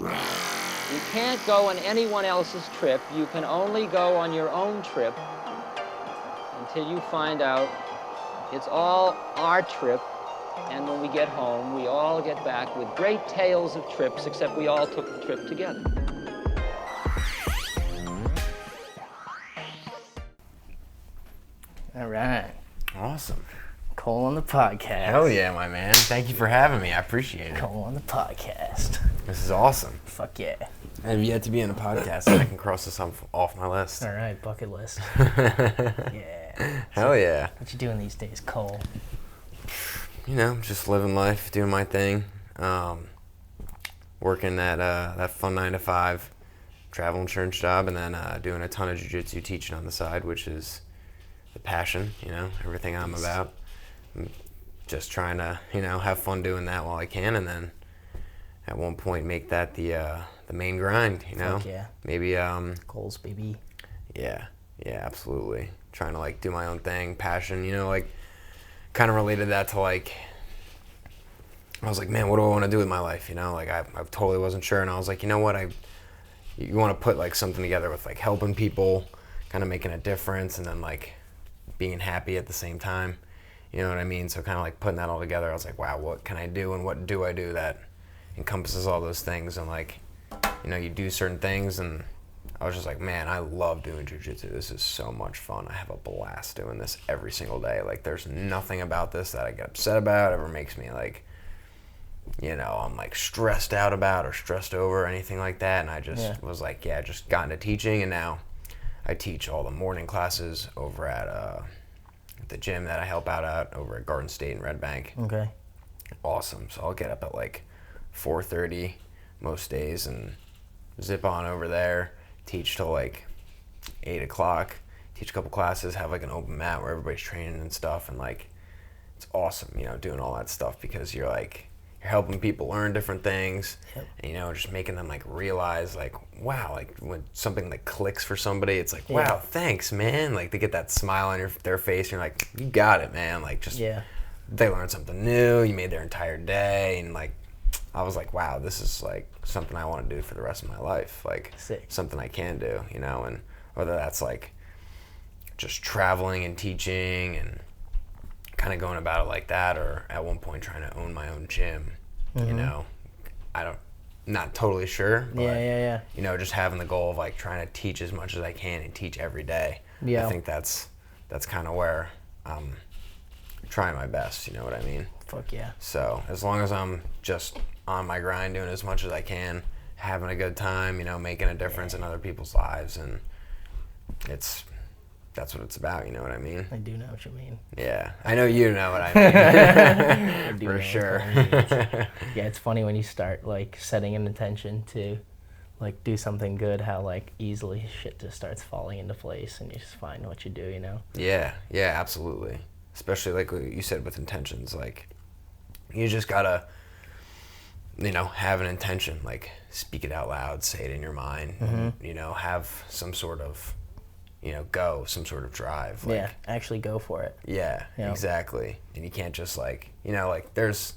You can't go on anyone else's trip. You can only go on your own trip until you find out it's all our trip. And when we get home, we all get back with great tales of trips, except we all took the trip together. All right. Awesome. Cole on the podcast. Hell yeah, my man. Thank you for having me. I appreciate it. Cole on the podcast. This is awesome. Fuck yeah. I have yet to be in a podcast, and I can cross this off my list. All right, bucket list. Yeah. Hell yeah. What you doing these days, Cole? You know, just living life, doing my thing. Working that fun 9-to-5 travel insurance job, and then doing a ton of jiu-jitsu teaching on the side, which is the passion, you know, everything I'm about. I'm just trying to, you know, have fun doing that while I can, and then at one point make that the main grind, you know. Fuck yeah. Maybe Goals, baby. Yeah, absolutely. Trying to like do my own thing, passion, you know, like kind of related that to like, I was like, man, what do I want to do with my life, you know? Like I totally wasn't sure, and I was like, you know what, you want to put like something together with like helping people, kind of making a difference, and then like being happy at the same time, you know what I mean? So kind of like putting that all together, I was like, wow, what can I do, and what do I do that encompasses all those things? And like, you know, you do certain things, and I was just like, man, I love doing jiu-jitsu. This is so much fun. I have a blast doing this every single day. Like, there's nothing about this that I get upset about, ever makes me like, you know, I'm like stressed out about or stressed over or anything like that. And I just was like, yeah, just got into teaching, and now I teach all the morning classes over at the gym that I help out at over at Garden State in Red Bank. Okay. Awesome. So I'll get up at like 4:30 most days and zip on over there, teach till like 8 o'clock, teach a couple classes, have like an open mat where everybody's training and stuff, and like it's awesome, you know, doing all that stuff, because you're helping people learn different things. Yep. And, you know, just making them like realize like, wow, like when something like clicks for somebody, it's like, wow, thanks, man. Like they get that smile on their face, and you're like, you got it, man. Like just they learned something new, you made their entire day, and like I was like, wow, this is like something I want to do for the rest of my life. Like something I can do, you know, and whether that's like just traveling and teaching and kind of going about it like that, or at one point trying to own my own gym, you know, not totally sure, but you know, just having the goal of like trying to teach as much as I can and teach every day. I think that's kind of where I'm trying my best, you know what I mean? Fuck yeah. So as long as I'm just on my grind, doing as much as I can, having a good time, you know, making a difference in other people's lives, and that's what it's about, you know what I mean? I do know what you mean. Yeah, I know you know what I mean. I do For know sure. Yeah, it's funny when you start like setting an intention to like do something good, how like easily shit just starts falling into place, and you just find what you do, you know? Yeah, absolutely. Especially like what you said with intentions, like you just gotta, you know, have an intention, like speak it out loud, say it in your mind, and, you know, have some sort of, you know, some sort of drive. Like, actually go for it. Yeah, you know? Exactly. And you can't just like, you know, like there's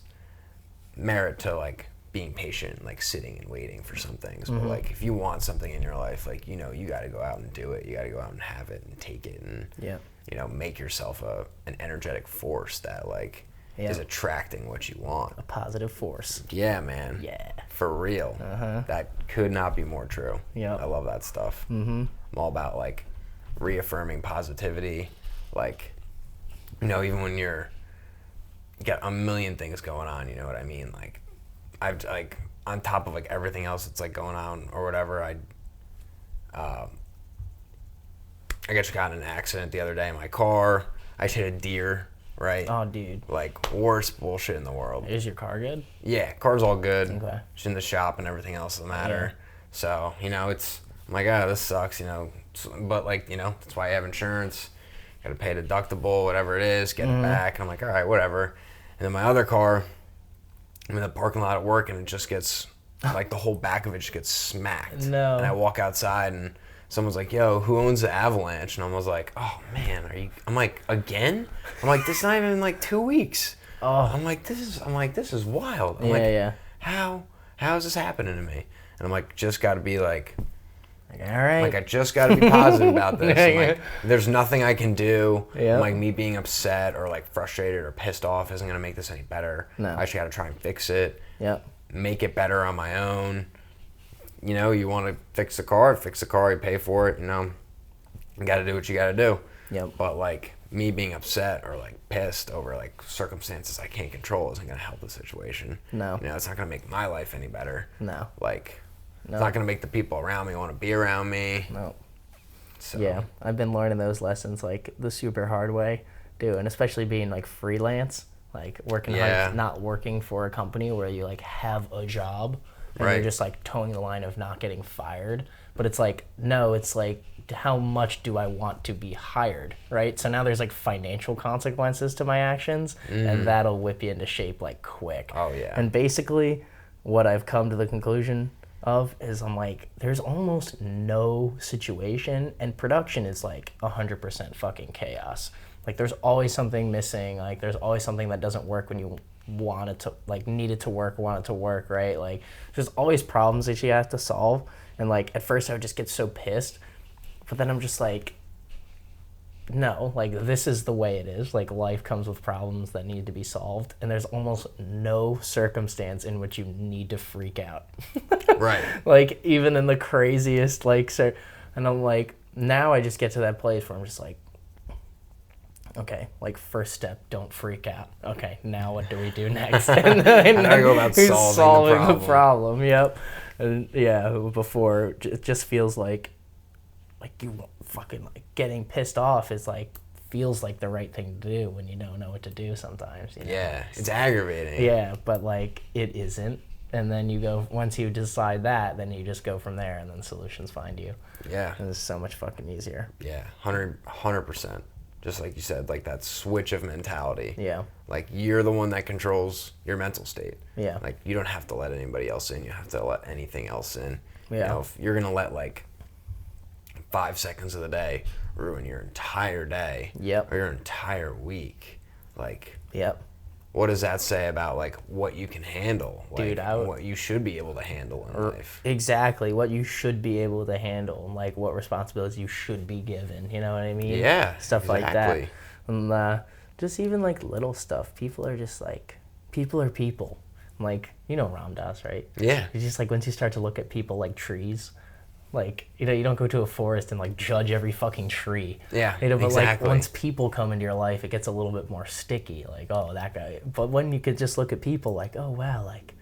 merit to like being patient, like sitting and waiting for some things. But like if you want something in your life, like, you know, you got to go out and do it. You got to go out and have it and take it, and, you know, make yourself an energetic force that like is attracting what you want. A positive force. Yeah, man. Yeah. For real. That could not be more true. Yeah. I love that stuff. I'm all about like reaffirming positivity, like, you know, even when you got a million things going on, you know what I mean? Like I've like on top of like everything else that's like going on or whatever, I just got in an accident the other day in my car. I hit a deer, right? Oh, dude. Like worst bullshit in the world. Is your car good? Yeah, car's all good. Okay. Just in the shop and everything else doesn't matter. So, you know, I'm like, oh, this sucks, you know. But like, you know, that's why I have insurance. Got to pay a deductible, whatever it is, get it back. And I'm like, all right, whatever. And then my other car, I'm in the parking lot at work, and it just gets, like the whole back of it just gets smacked. No. And I walk outside, and someone's like, yo, who owns the Avalanche? And I was like, oh man, I'm like, again? I'm like, this is not even like 2 weeks. Oh. I'm like, this is wild. I'm Yeah, like, yeah. how is this happening to me? And I'm like, just got to be like, All right. like I just got to be positive about this. Yeah, And yeah. like, there's nothing I can do. Yeah. And like me being upset or like frustrated or pissed off isn't gonna make this any better. No. I just got to try and fix it. Yep. Make it better on my own. You know, you want to fix the car, you pay for it. You know, you got to do what you got to do. Yep. But like me being upset or like pissed over like circumstances I can't control isn't gonna help the situation. No. You know, it's not gonna make my life any better. No. Like, No. it's not gonna make the people around me want to be around me. No. So Yeah, I've been learning those lessons like the super hard way, too, and especially being like freelance, like working Yeah. hard, not working for a company where you like have a job and Right. you're just like towing the line of not getting fired. But it's like, no, it's like, how much do I want to be hired, right? So now there's like financial consequences to my actions, and that'll whip you into shape like quick. Oh, yeah. And basically, what I've come to the conclusion of is I'm like, there's almost no situation, and production is like 100% fucking chaos. Like there's always something missing. Like there's always something that doesn't work when you want it to, like need it to work, want it to work, right? Like there's always problems that you have to solve. And like at first I would just get so pissed, but then I'm just like, no, like this is the way it is. Like life comes with problems that need to be solved, and there's almost no circumstance in which you need to freak out. Right. Like even in the craziest and I'm like, now I just get to that place where I'm just like, okay, like first step, don't freak out. Okay, now what do we do next? And then How do I go about solving the problem? Yep. And yeah, before it just feels like you fucking like getting pissed off is like feels like the right thing to do when you don't know what to do sometimes. You know? Yeah, it's aggravating. Yeah, but like it isn't. And then you go, once you decide that, then you just go from there, and then solutions find you. Yeah. And it's so much fucking easier. Yeah, 100%. Just like you said, like that switch of mentality. Yeah. Like you're the one that controls your mental state. Yeah. Like you don't have to let anybody else in. You have to let anything else in. Yeah. You know, if you're gonna let like 5 seconds of the day ruin your entire day. Yep. Or your entire week, like Yep. what does that say about like what you can handle? Like, Dude, what you should be able to handle in life. Exactly. What you should be able to handle, and like what responsibilities you should be given. You know what I mean? Yeah, Stuff like exactly. that. And just even like little stuff. People are just like, people are people. Like, you know Ram Dass, right? Yeah. It's just like once you start to look at people like trees, like, you know, you don't go to a forest and like judge every fucking tree. Yeah, You know, but exactly. like once people come into your life, it gets a little bit more sticky. Like, oh, that guy. But when you could just look at people like, oh, wow, like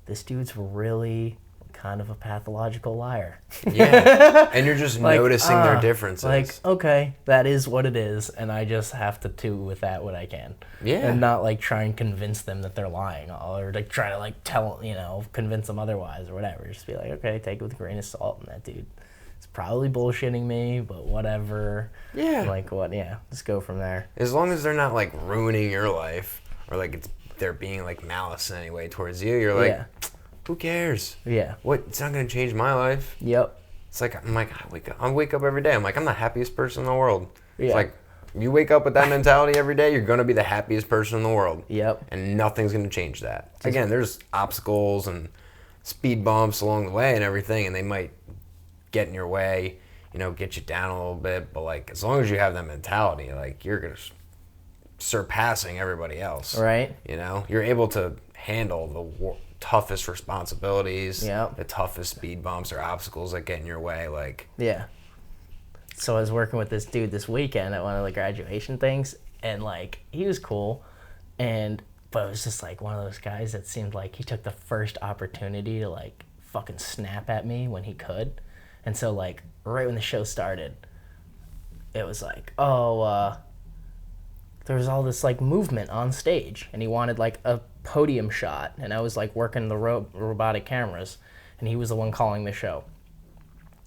this dude's really kind of a pathological liar. Yeah. And you're just Like, noticing their differences. Like, okay, that is what it is, and I just have to do with that what I can. Yeah. And not like try and convince them that they're lying, or like try to like tell, you know, convince them otherwise or whatever. Just be like, okay, take it with a grain of salt, and that dude is probably bullshitting me, but whatever. Yeah. Like what? Yeah, just go from there. As long as they're not like ruining your life or like they're being like malice in any way towards you, you're like, Yeah. who cares? Yeah. What? It's not gonna change my life. Yep. It's like I'm like I wake up every day. I'm like I'm the happiest person in the world. Yeah. It's like you wake up with that mentality every day, you're gonna be the happiest person in the world. Yep. And nothing's gonna change that. Again, there's obstacles and speed bumps along the way and everything, and they might get in your way, you know, get you down a little bit. But like as long as you have that mentality, like you're gonna surpassing everybody else. Right. You know, you're able to handle the toughest responsibilities, Yep. the toughest speed bumps or obstacles that get in your way. Like, Yeah. So I was working with this dude this weekend at one of the graduation things, and like he was cool, but it was just like one of those guys that seemed like he took the first opportunity to like fucking snap at me when he could. And so like right when the show started, it was like, there was all this like movement on stage, and he wanted like a podium shot, and I was like working the robotic cameras, and he was the one calling the show.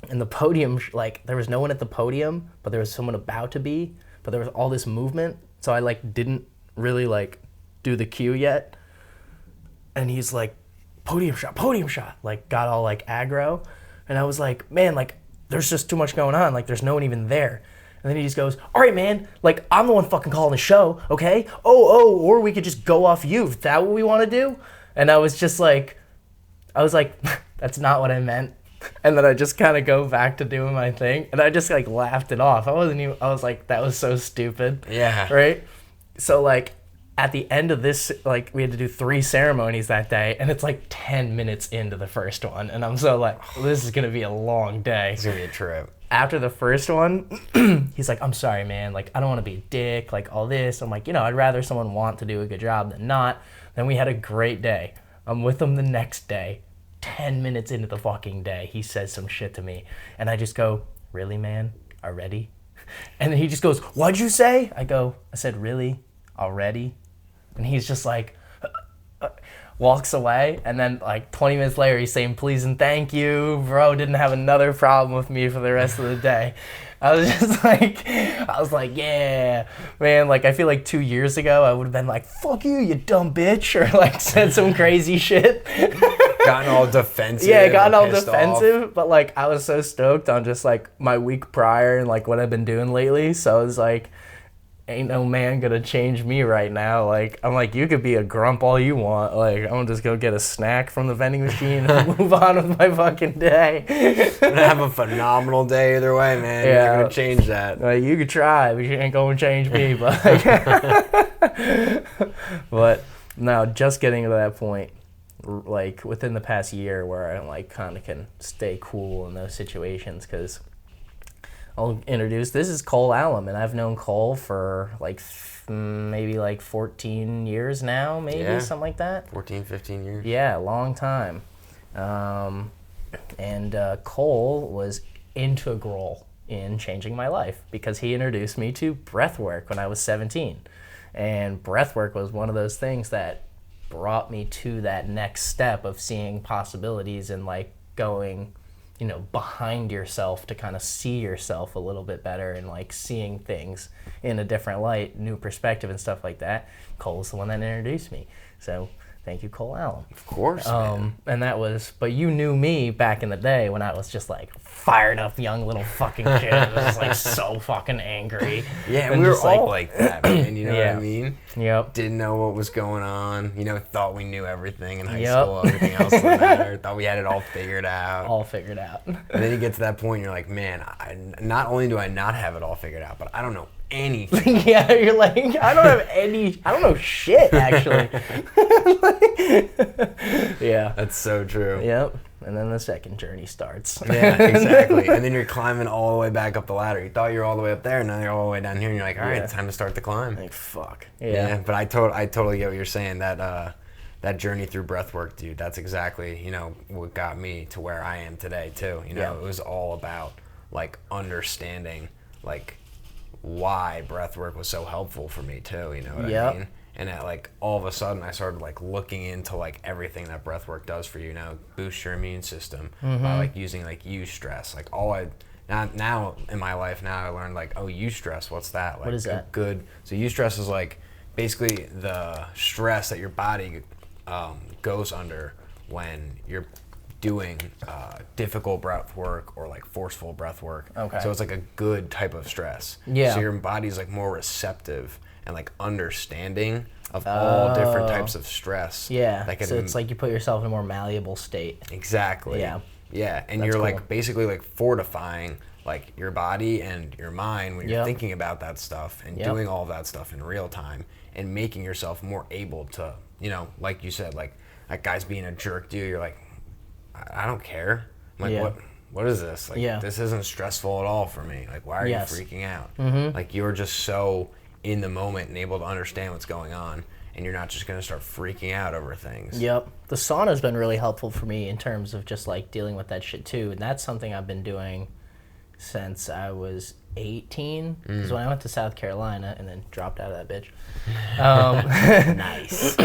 And the podium, like there was no one at the podium, but there was someone about to be, but there was all this movement, so I like didn't really like do the cue yet. And he's like, podium shot, like got all like aggro, and I was like, man, like there's just too much going on, like there's no one even there. And then he just goes, all right, man, like I'm the one fucking calling the show, okay? Or we could just go off you. Is that what we want to do? And I was just like, I was like, that's not what I meant. And then I just kind of go back to doing my thing. And I just like laughed it off. I was like, that was so stupid. Yeah. Right? So like at the end of this, like we had to do 3 ceremonies that day. And it's like 10 minutes into the first one. And I'm so like, this is going to be a long day. It's going to be a trip. After the first one, he's like, I'm sorry, man. Like, I don't want to be a dick, like all this. I'm like, I'd rather someone want to do a good job than not. Then we had a great day. I'm with him the next day. 10 minutes into the fucking day, he says some shit to me. And I just go, really, man? Already? And then he just goes, what'd you say? I said, really? Already? And he's just like, walks away. And then like 20 minutes later, he's saying, please and thank you. Bro didn't have another problem with me for the rest of the day. I was like, yeah, man, like, I feel like 2 years ago, I would have been like, fuck you, you dumb bitch, or like said some crazy shit. Gotten all defensive. Yeah, gotten all pissed defensive, off. but like, I was so stoked on just like my week prior and like what I've been doing lately. So I was like, ain't no man gonna change me right now. Like, I'm like, you could be a grump all you want. Like, I'm gonna just go get a snack from the vending machine and move on with my fucking day. I'm gonna have a phenomenal day either way, man. Yeah. You're not gonna change that. Like, you could try, but you ain't gonna change me. But, but no, just getting to that point, like within the past year, where I like kind of can stay cool in those situations, because I'll introduce, this is Cole Allem, and I've known Cole for like maybe like 14 years now, maybe something like that. 14, 15 years. Yeah, long time. And Cole was integral in changing my life because he introduced me to breathwork when I was 17. And breathwork was one of those things that brought me to that next step of seeing possibilities and like going, behind yourself to kind of see yourself a little bit better and like seeing things in a different light, new perspective and stuff like that. Cole's the one that introduced me. So thank you, Cole Allem. Of course, man. And that was, but you knew me back in the day when I was just like fired up young little fucking kid. I was just like so fucking angry. Yeah, and we were just, all like that, man. You know Yeah. what I mean? Yep. Didn't know what was going on. Thought we knew everything in high Yep. school. Everything else didn't matter. Thought we had it all figured out. All figured out. And then you get to that point, you're like, man, not only do I not have it all figured out, but I don't know anything. Yeah, you're like, I don't know shit, actually. Yeah. That's so true. Yep. And then the second journey starts. Yeah, exactly. And then you're climbing all the way back up the ladder. You thought you were all the way up there, and now you're all the way down here, and you're like, all right, Yeah. it's time to start the climb. Like, fuck. Yeah, but I totally get what you're saying. That journey through breathwork, dude. That's exactly what got me to where I am today too. Yeah. It was all about like understanding like why breathwork was so helpful for me too. You know what Yep. I mean? And at like all of a sudden, I started like looking into like everything that breathwork does for you. Boost your immune system by like using like eustress. Like now in my life now I learned like, oh, eustress, what's that? Like, What is that? Good. So eustress is like basically the stress that your body goes under when you're doing difficult breath work or like forceful breath work. Okay. So it's like a good type of stress. Yeah. So your body's like more receptive and like understanding of all different types of stress. Yeah. That can, So it's like you put yourself in a more malleable state. exactly. Yeah. Yeah. And That's you're cool. like basically like fortifying like your body and your mind when you're Yep. thinking about that stuff and Yep. doing all of that stuff in real time and making yourself more able to, like you said, like that guy's being a jerk to you, you're like, I don't care. I'm like, Yeah. what is this? Like, Yeah. this isn't stressful at all for me. Like, why are Yes. you freaking out? Mm-hmm. Like, you're just so in the moment and able to understand what's going on, and you're not just going to start freaking out over things. Yep. The sauna's been really helpful for me in terms of just like dealing with that shit too. And that's something I've been doing since I was 18. Because when I went to South Carolina and then dropped out of that bitch. Nice.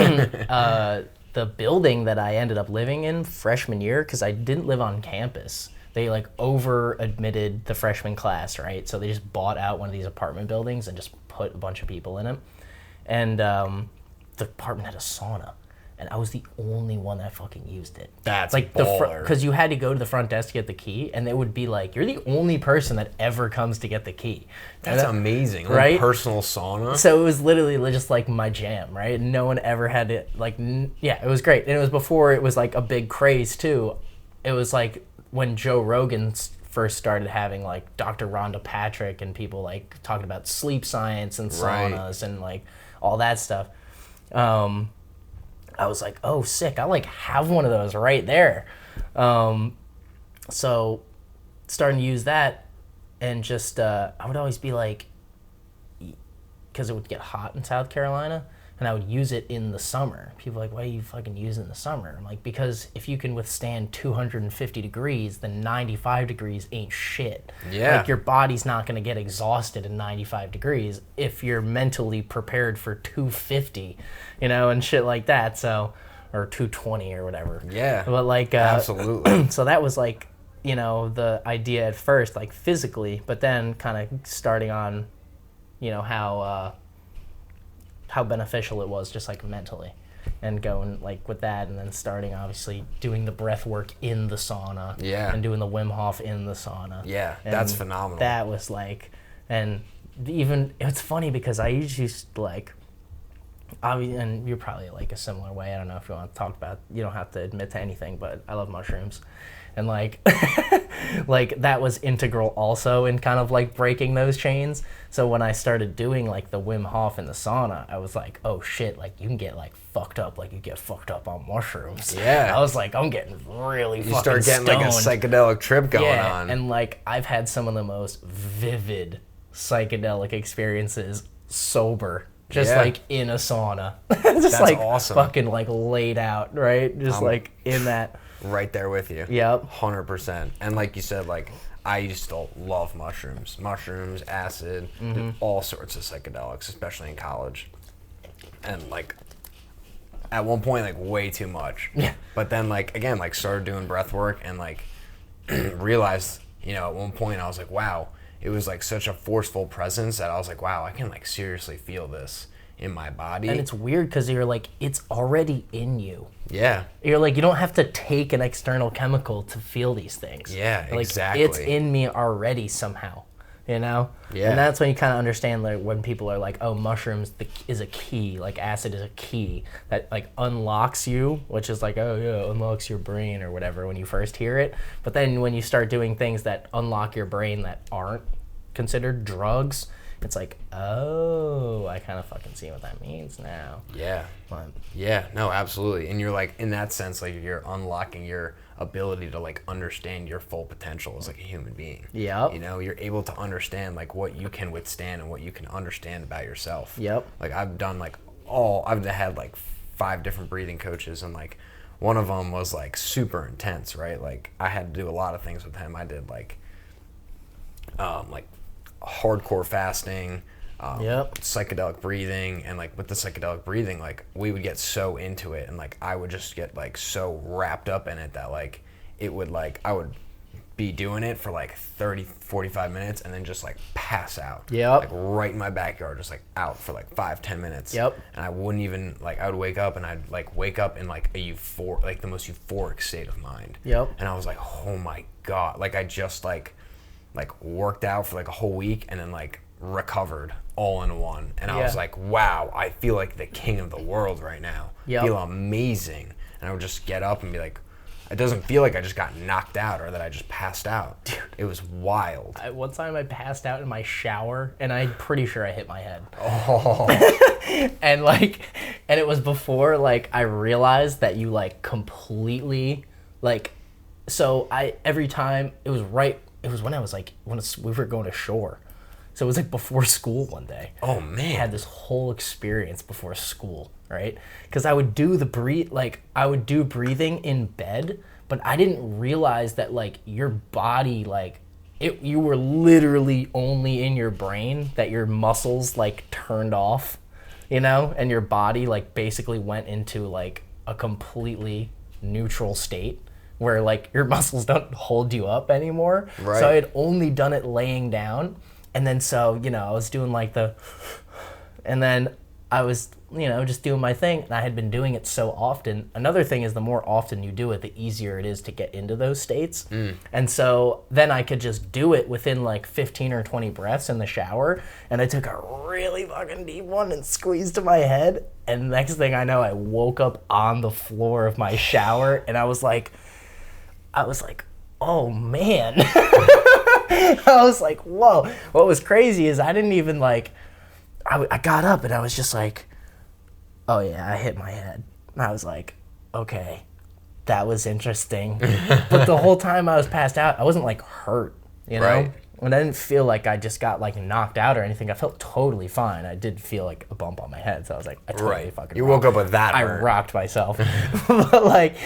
The building that I ended up living in freshman year, because I didn't live on campus. They like over admitted the freshman class, right? So they just bought out one of these apartment buildings and just put a bunch of people in it. And the apartment had a sauna. and I was the only one that fucking used it. That's like baller. because you had to go to the front desk to get the key, and they would be like, "You're the only person that ever comes to get the key." That's amazing, right? Like personal sauna. So it was literally just like my jam, right? No one ever had it. Like, yeah, it was great, and it was before it was like a big craze too. It was like when Joe Rogan first started having like Dr. Rhonda Patrick and people like talking about sleep science and saunas and like all that stuff. I was like, oh, sick. I like have one of those right there. So starting to use that and just, I would always be like, because it would get hot in South Carolina and I would use it in the summer. People are like, why do you fucking use it in the summer? I'm like, because if you can withstand 250 degrees, then 95 degrees ain't shit. Yeah. Like your body's not going to get exhausted in 95 degrees if you're mentally prepared for 250, and shit like that. So, or 220 or whatever. Yeah. But like, absolutely. So that was like, the idea at first, like physically, but then kind of starting on, how beneficial it was just like mentally and going like with that, and then starting obviously doing the breath work in the sauna and doing the Wim Hof in the sauna. And that's phenomenal. That was like, and even it's funny because I usually like, and you're probably like a similar way. I don't know if you want to talk about, you don't have to admit to anything, but I love mushrooms. And like, like that was integral also in kind of like breaking those chains. So when I started doing like the Wim Hof in the sauna, I was like, oh shit, like you can get like fucked up, like you get fucked up on mushrooms. Yeah. I was like, I'm getting really fucking start getting stoned. like a psychedelic trip going on. And like I've had some of the most vivid psychedelic experiences sober. Just like in a sauna. Just That's like awesome. Fucking like laid out, right? Just like in that. Right there with you. Yep. 100%. And like you said, like I used to love mushrooms, acid, all sorts of psychedelics, especially in college. And like at one point, like way too much. Yeah. But then like again, like started doing breath work and like realized, at one point I was like, wow, it was like such a forceful presence that I was like, wow, I can like seriously feel this in my body. And it's weird because you're like, it's already in you. Yeah. You're like, you don't have to take an external chemical to feel these things. Yeah, like, exactly. It's in me already somehow, Yeah. And that's when you kind of understand like when people are like, oh, mushrooms is a key, like acid is a key that like unlocks you, which is like, oh yeah, unlocks your brain or whatever when you first hear it. But then when you start doing things that unlock your brain that aren't considered drugs, it's like, oh, I kind of fucking see what that means now. Yeah. But, yeah, no, absolutely. And you're like, in that sense, like you're unlocking your ability to like understand your full potential as like a human being. Yep. You're able to understand like what you can withstand and what you can understand about yourself. Yep. Like I've done like I've had like 5 different breathing coaches, and like one of them was like super intense, right? Like I had to do a lot of things with him. I did like hardcore fasting, psychedelic breathing, and like with the psychedelic breathing, like we would get so into it, and like I would just get like so wrapped up in it that like it would like I would be doing it for like 30-45 minutes and then just like pass out. Like right in my backyard, just like out for like 5-10 minutes. And I wouldn't even like, I would wake up and I'd like wake up in like the most euphoric state of mind. And I was like, oh my God. Like I just like worked out for like a whole week and then like recovered all in one. And I was like, wow, I feel like the king of the world right now. I feel amazing. And I would just get up and be like, it doesn't feel like I just got knocked out or that I just passed out. Dude, it was wild. One time I passed out in my shower and I'm pretty sure I hit my head. Oh. and it was before like I realized that you like completely like, so every time it was when I was like, when we were going to shore. So it was like before school one day. Oh man. I had this whole experience before school, right? Because I would do breathing in bed, but I didn't realize that like your body, like you were literally only in your brain, that your muscles like turned off, and your body like basically went into like a completely neutral state where like your muscles don't hold you up anymore. Right. So I had only done it laying down. And then so, I was doing like and then I was just doing my thing. And I had been doing it so often. Another thing is the more often you do it, the easier it is to get into those states. And so then I could just do it within like 15 or 20 breaths in the shower. And I took a really fucking deep one and squeezed to my head. And next thing I know, I woke up on the floor of my shower and I was like, oh man. I was like, whoa. What was crazy is I didn't even like, I got up and I was just like, oh yeah, I hit my head. And I was like, okay, that was interesting. But the whole time I was passed out, I wasn't like hurt, Right. And I didn't feel like I just got like knocked out or anything. I felt totally fine. I did feel like a bump on my head. So I was like, I totally fucking You rocked. woke up with that I hurt. rocked myself. But like,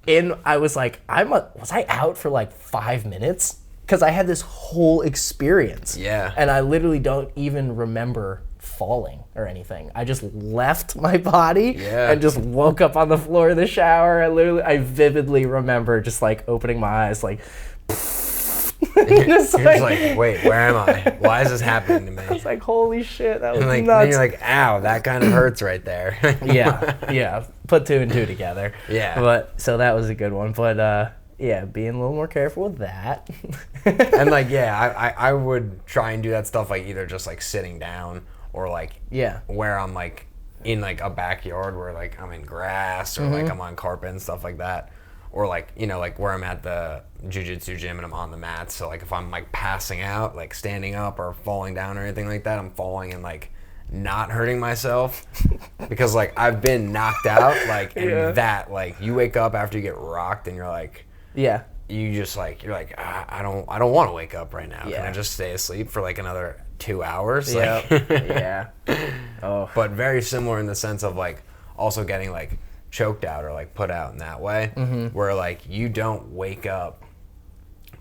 I was like, was I out for like 5 minutes? Because I had this whole experience. Yeah. And I literally don't even remember falling or anything. I just left my body and just woke up on the floor of the shower. I vividly remember just like opening my eyes like, You're just like, wait, where am I? Why is this happening to me? I was like, holy shit, that was Like, nuts. then you're like, ow, that kind of hurts right there. yeah. Put 2 and 2 together. Yeah. But so that was a good one. But yeah, being a little more careful with that. And like, yeah, I would try and do that stuff like either just like sitting down or like where I'm like in like a backyard where like I'm in grass or like I'm on carpet and stuff like that. Or like, like where I'm at the jiu-jitsu gym and I'm on the mat. So like if I'm like passing out, like standing up or falling down or anything like that, I'm falling and like not hurting myself because like I've been knocked out like and that like you wake up after you get rocked and you're like you just like you're like I don't want to wake up right now. Can I just stay asleep for like another 2 hours? Like, But very similar in the sense of like also getting like choked out or like put out in that way where like you don't wake up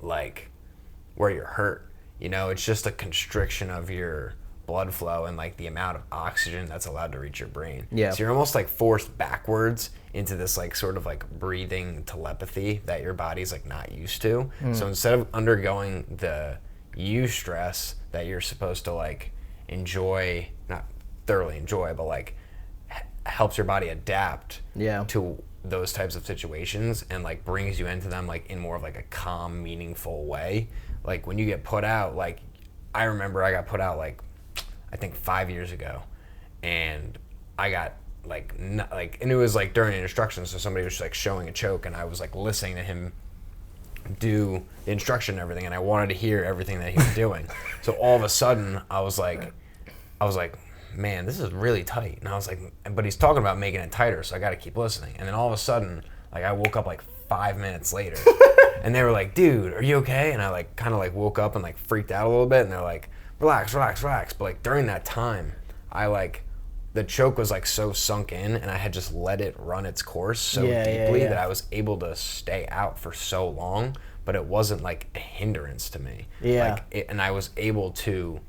like where you're hurt, it's just a constriction of your blood flow and like the amount of oxygen that's allowed to reach your brain. So you're almost like forced backwards into this like sort of like breathing telepathy that your body's like not used to. So instead of undergoing the eustress that you're supposed to like enjoy, not thoroughly enjoy, but like helps your body adapt to those types of situations and like brings you into them like in more of like a calm, meaningful way. Like when you get put out, like I remember I got put out like I think 5 years ago, and I got like and it was like during an instruction, so somebody was like showing a choke and I was like listening to him do the instruction and everything, and I wanted to hear everything that he was doing. So all of a sudden I was like man, this is really tight. And I was like, but he's talking about making it tighter, so I got to keep listening. And then all of a sudden, like I woke up like 5 minutes later and they were like, dude, are you okay? And I like kind of like woke up and like freaked out a little bit, and they're like, relax. But like during that time, I like, the choke was like so sunk in and I had just let it run its course so deeply that I was able to stay out for so long, but it wasn't like a hindrance to me. And I was able to,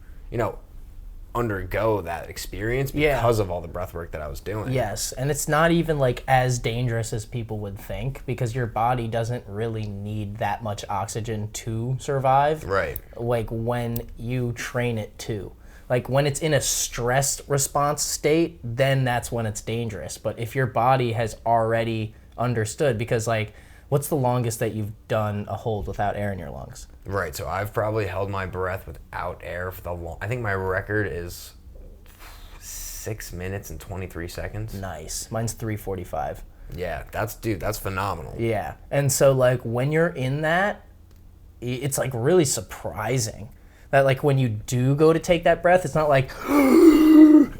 undergo that experience because of all the breath work that I was doing. Yes, and it's not even like as dangerous as people would think because your body doesn't really need that much oxygen to survive. Right. Like when you train it to. Like when it's in a stress response state, then that's when it's dangerous. But if your body has already understood, because like, what's the longest that you've done a hold without air in your lungs? Right, so I've probably held my breath without air for I think my record is 6 minutes and 23 seconds. Nice. Mine's 3:45. Yeah, that's phenomenal. Yeah, and so like when you're in that, it's like really surprising that like when you do go to take that breath, it's not like,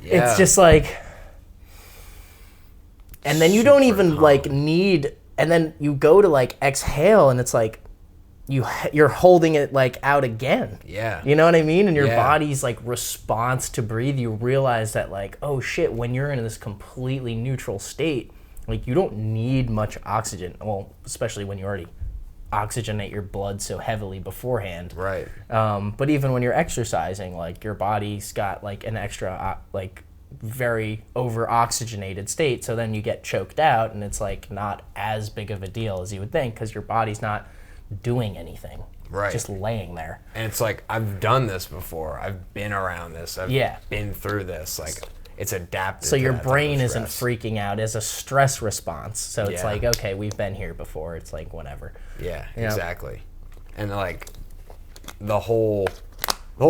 it's just like, and then you don't even like need, and then you go to like exhale and it's like, you're holding it like out again. Yeah. You know what I mean? And your body's like response to breathe, you realize that like, oh shit, when you're in this completely neutral state, like you don't need much oxygen. Well, especially when you already oxygenate your blood so heavily beforehand. Right. But even when you're exercising, like your body's got like an extra like very over oxygenated state. So then you get choked out and it's like not as big of a deal as you would think because your body's not doing anything, just laying there. And it's like, I've done this before, I've been around this, I've been through this, like it's adapted. So to your that type of brain isn't stress. freaking out as a stress response. So it's Yeah. like, okay, we've been here before. It's like, whatever. Yeah, Yeah. exactly. And like the whole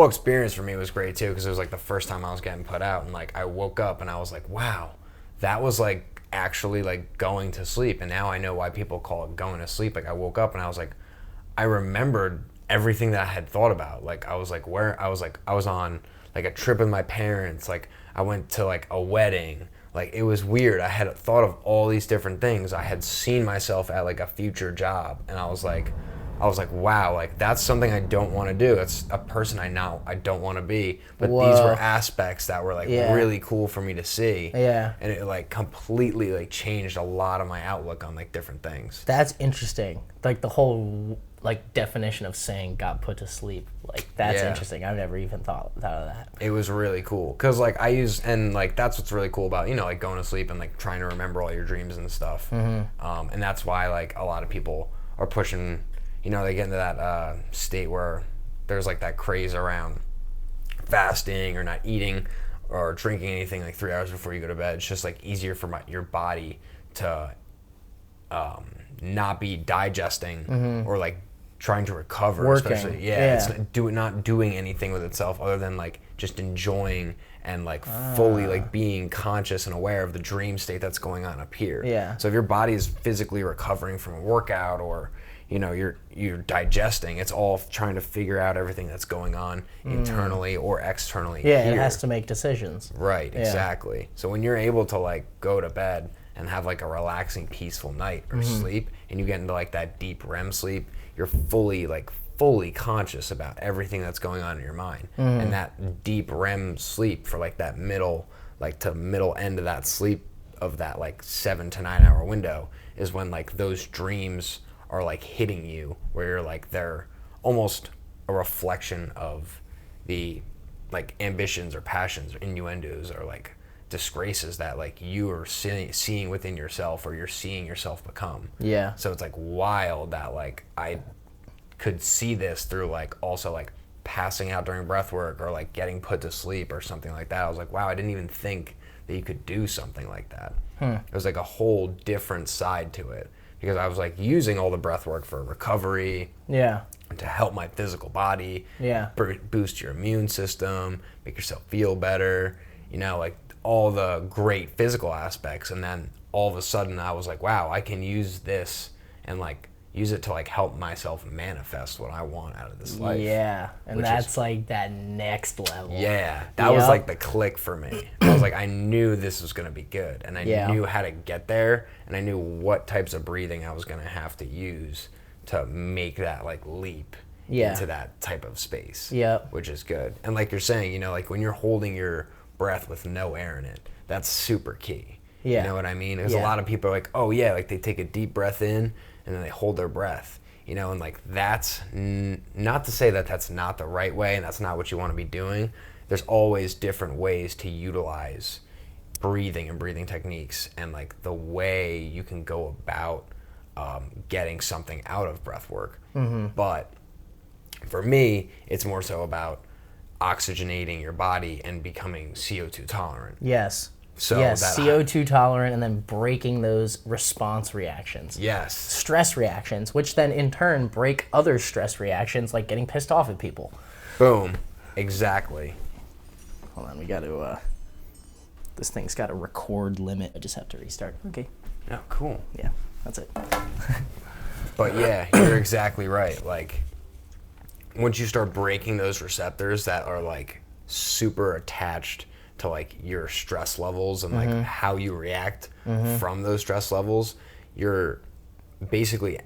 experience for me was great too, because it was like the first time I was getting put out, and like I woke up and I was like, wow, that was like actually like going to sleep. And now I know why people call it going to sleep. Like I woke up and I was like, I remembered everything that I had thought about. Like I was on like a trip with my parents. Like I went to like a wedding. Like it was weird. I had thought of all these different things. I had seen myself at like a future job, and I was like, wow, like that's something I don't want to do. That's a person I don't want to be. But these were Whoa. aspects that were like Yeah. really cool for me to see. Yeah. And it like completely like changed a lot of my outlook on like different things. That's interesting. Like the whole like definition of saying got put to sleep. Like that's Yeah. interesting. I've never even thought of that. It was really cool because like and like that's what's really cool about, you know, like going to sleep and like trying to remember all your dreams and stuff. Mm-hmm. And that's why like a lot of people are pushing, you know, they get into that state where there's like that craze around fasting or not eating or drinking anything like 3 hours before you go to bed. It's just like easier for your body to not be digesting or like trying to recover. Working. Especially it's not doing anything with itself other than like just enjoying and like fully like being conscious and aware of the dream state that's going on up here. Yeah. So if your body is physically recovering from a workout, or you know you're digesting, it's all trying to figure out everything that's going on internally or externally. Yeah, here. it has to make decisions. Right, exactly. So when you're able to like go to bed and have like a relaxing, peaceful night or sleep, and you get into like that deep REM sleep, you're fully conscious about everything that's going on in your mind. And that deep REM sleep for like that middle end of that sleep of that like 7 to 9 hour window is when like those dreams are like hitting you, where you're like they're almost a reflection of the like ambitions or passions or innuendos or like disgraces that like you are seeing within yourself, or you're seeing yourself become. Yeah. So it's like wild that like I could see this through like also like passing out during breath work or like getting put to sleep or something like that. I was like, wow, I didn't even think that you could do something like that. It was like a whole different side to it, because I was like using all the breath work for recovery, Yeah. to help my physical body, Yeah. boost your immune system, make yourself feel better, you know, like all the great physical aspects. And then all of a sudden I was like, wow, I can use this and like use it to like help myself manifest what I want out of this life. Yeah. And Which that's is- like that next level. Yeah, that was Yep. like the click for me. I was like, I knew this was going to be good, and I Yeah. knew how to get there, and I knew what types of breathing I was going to have to use to make that like leap Yeah. into that type of space. Yep. Which is good. And like you're saying, you know, like when you're holding your breath with no air in it, that's super key. Yeah. You know what I mean? Because Yeah. a lot of people are like, oh yeah, like they take a deep breath in and then they hold their breath. You know, and like that's not to say that that's not the right way and that's not what you want to be doing. There's always different ways to utilize breathing and breathing techniques, and like the way you can go about getting something out of breath work. But for me, it's more so about oxygenating your body and becoming CO2 tolerant. Yes. So yes, that CO2 tolerant, and then breaking those response reactions. Yes. Stress reactions, which then in turn break other stress reactions, like getting pissed off at people. Boom. Exactly. Hold on, we got to, this thing's got a record limit. I just have to restart. Okay. Oh, cool. Yeah, that's it. But yeah, you're exactly right. Like, once you start breaking those receptors that are like super attached to like your stress levels and like how you react from those stress levels, you're basically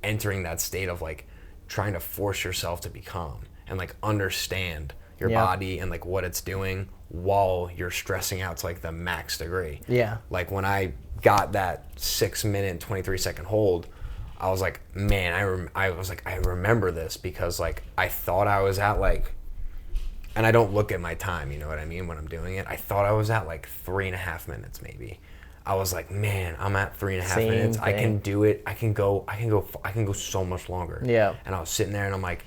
entering that state of like trying to force yourself to be calm and like understand your Yeah. body and like what it's doing while you're stressing out to like the max degree. Yeah. Like when I got that 6 minute 23 second hold, I was like, man, I remember this, because like I thought I was at like, and I don't look at my time, you know what I mean, when I'm doing it. I thought I was at like 3.5 minutes maybe. I was like, man, I'm at 3.5 Same minutes. I can thing. do it. I can go so much longer. Yeah. And I was sitting there and I'm like,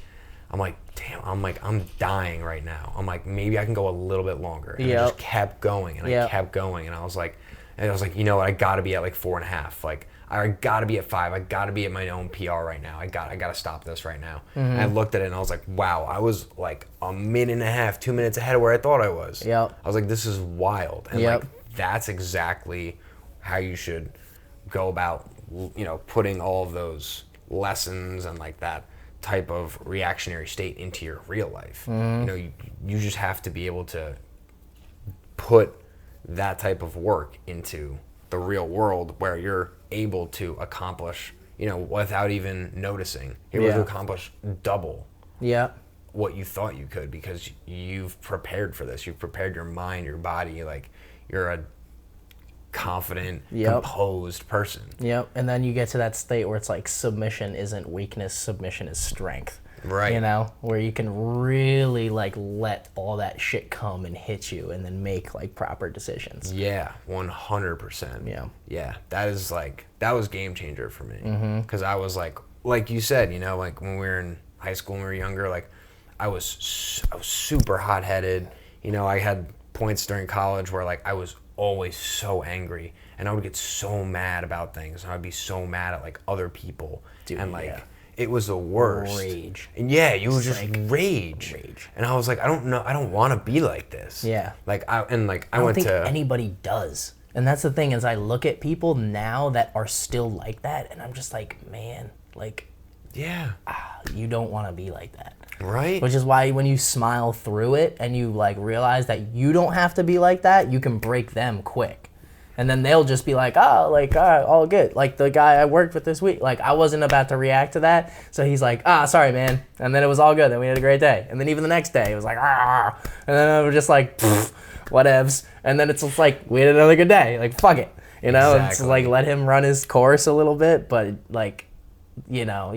I'm like, damn, I'm dying right now. I'm like, maybe I can go a little bit longer. And I just kept going, and I kept going, and I was like, you know what, I gotta be at like 4.5. Like, I gotta be at 5. I gotta be at my own PR right now. I gotta stop this right now. And I looked at it and I was like, wow, I was like a minute and a half, 2 minutes ahead of where I thought I was. I was like, this is wild. And like, that's exactly how you should go about, you know, putting all of those lessons and like that type of reactionary state into your real life. You know, you just have to be able to put that type of work into the real world where you're able to accomplish, you know, without even noticing, you're able to accomplish double what you thought you could, because you've prepared for this. You've prepared your mind, your body, like you're a confident, composed person. And then you get to that state where it's like submission isn't weakness, submission is strength. Right. You know, where you can really like let all that shit come and hit you and then make like proper decisions. Yeah, 100%. Yeah, that was game changer for me. Because I was like you said, you know, like when we were in high school, when we were younger, like I was super hot-headed. You know, I had points during college where like I was always so angry, and I would get so mad about things, and I'd be so mad at like other people. Dude, and like it was the worst. Rage. And yeah, you would just like rage. And I was like, I don't want to be like this. Like I don't think anybody does. And that's the thing, is I look at people now that are still like that, and I'm just like, man, like, you don't want to be like that. Right. Which is why when you smile through it and you like realize that you don't have to be like that, you can break them quick. And then they'll just be like, oh, like, all right, all good. Like the guy I worked with this week, like I wasn't about to react to that. So he's like, sorry, man. And then it was all good. Then we had a great day. And then even the next day, it was like, ah. And then I was just like, whatevs. And then it's just like, we had another good day. Like, fuck it. You know, It's like, let him run his course a little bit. But like, you know,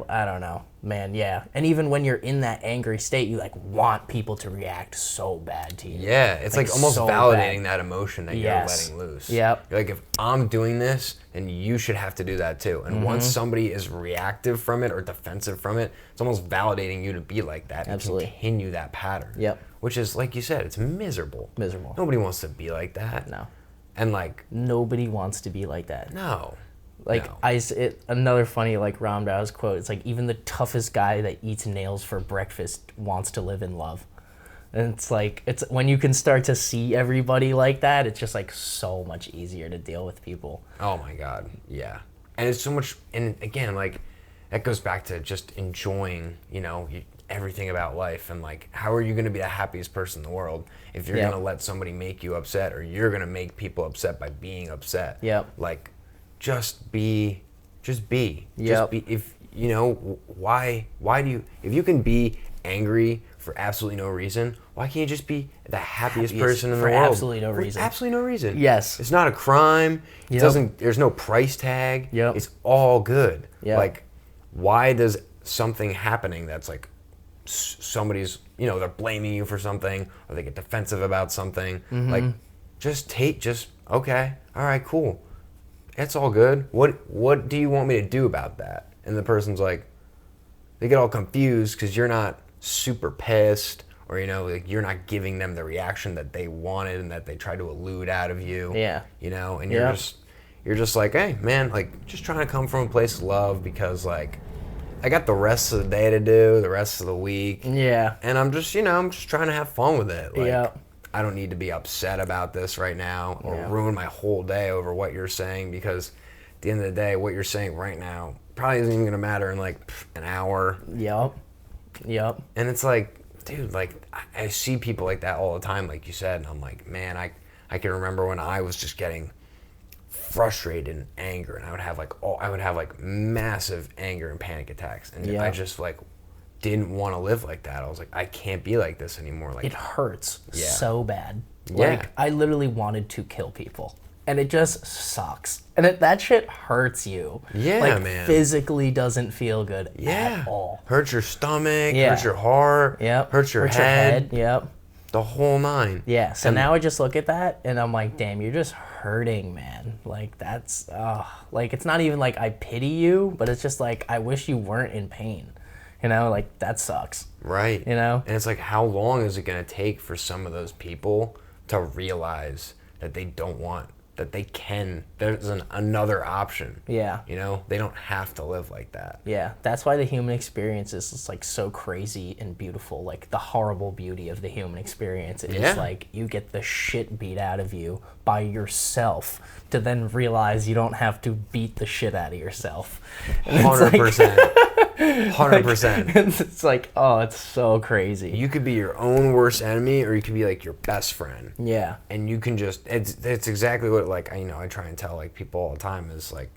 I don't know. Man, and even when you're in that angry state, you like want people to react so bad to you. Yeah, it's like almost so validating that emotion that you're letting loose. You're like, if I'm doing this, then you should have to do that too. And once somebody is reactive from it or defensive from it, it's almost validating you to be like that and continue that pattern. Which is, like you said, it's miserable. Nobody wants to be like that. No. And like, nobody wants to be like that. No. Like, another funny, like, Ron Brow's quote, it's like, even the toughest guy that eats nails for breakfast wants to live in love. And it's like, it's when you can start to see everybody like that, it's just, like, so much easier to deal with people. Oh, my God. Yeah. And it's so much, and again, like, that goes back to just enjoying, you know, everything about life. And, like, how are you going to be the happiest person in the world if you're going to let somebody make you upset, or you're going to make people upset by being upset? Like, just be. Just be. If you know, why do you, if you can be angry for absolutely no reason, why can't you just be the happiest person in the world? For absolutely no reason. Absolutely no reason. Yes. It's not a crime. It doesn't, there's no price tag. It's all good. Like, why does something happening that's like somebody's, you know, they're blaming you for something, or they get defensive about something, like, okay, all right, cool. It's all good. What do you want me to do about that? And the person's like, they get all confused because you're not super pissed, or, you know, like, you're not giving them the reaction that they wanted and that they tried to elude out of you. You know, and you're just like, hey, man, like, just trying to come from a place of love, because, like, I got the rest of the day to do, the rest of the week. And I'm just, you know, I'm just trying to have fun with it. Like, I don't need to be upset about this right now, or ruin my whole day over what you're saying, because at the end of the day, what you're saying right now probably isn't even going to matter in like an hour. And it's like, dude, like, I see people like that all the time, like you said, and I'm like, man, I can remember when I was just getting frustrated and anger, and I would have like massive anger and panic attacks, and I just like didn't want to live like that. I was like, I can't be like this anymore. Like, it hurts so bad. Like, I literally wanted to kill people, and it just sucks. And that shit hurts you. Like, man, physically doesn't feel good at all. Hurts your stomach, hurts your heart, hurts your head. The whole nine. So now I just look at that and I'm like, damn, you're just hurting, man. Like, that's, like, it's not even like I pity you, but it's just like, I wish you weren't in pain. You know, like, that sucks. Right. You know? And it's like, how long is it going to take for some of those people to realize that they don't want, that they can, there's another option. Yeah. You know, they don't have to live like that. Yeah, that's why the human experience is like so crazy and beautiful. Like the horrible beauty of the human experience is like you get the shit beat out of you by yourself to then realize you don't have to beat the shit out of yourself. 100%. 100%. It's like, oh, it's so crazy. You could be your own worst enemy, or you could be like your best friend. Yeah. And you can just, it's exactly what, like, I try and tell like people all the time is like,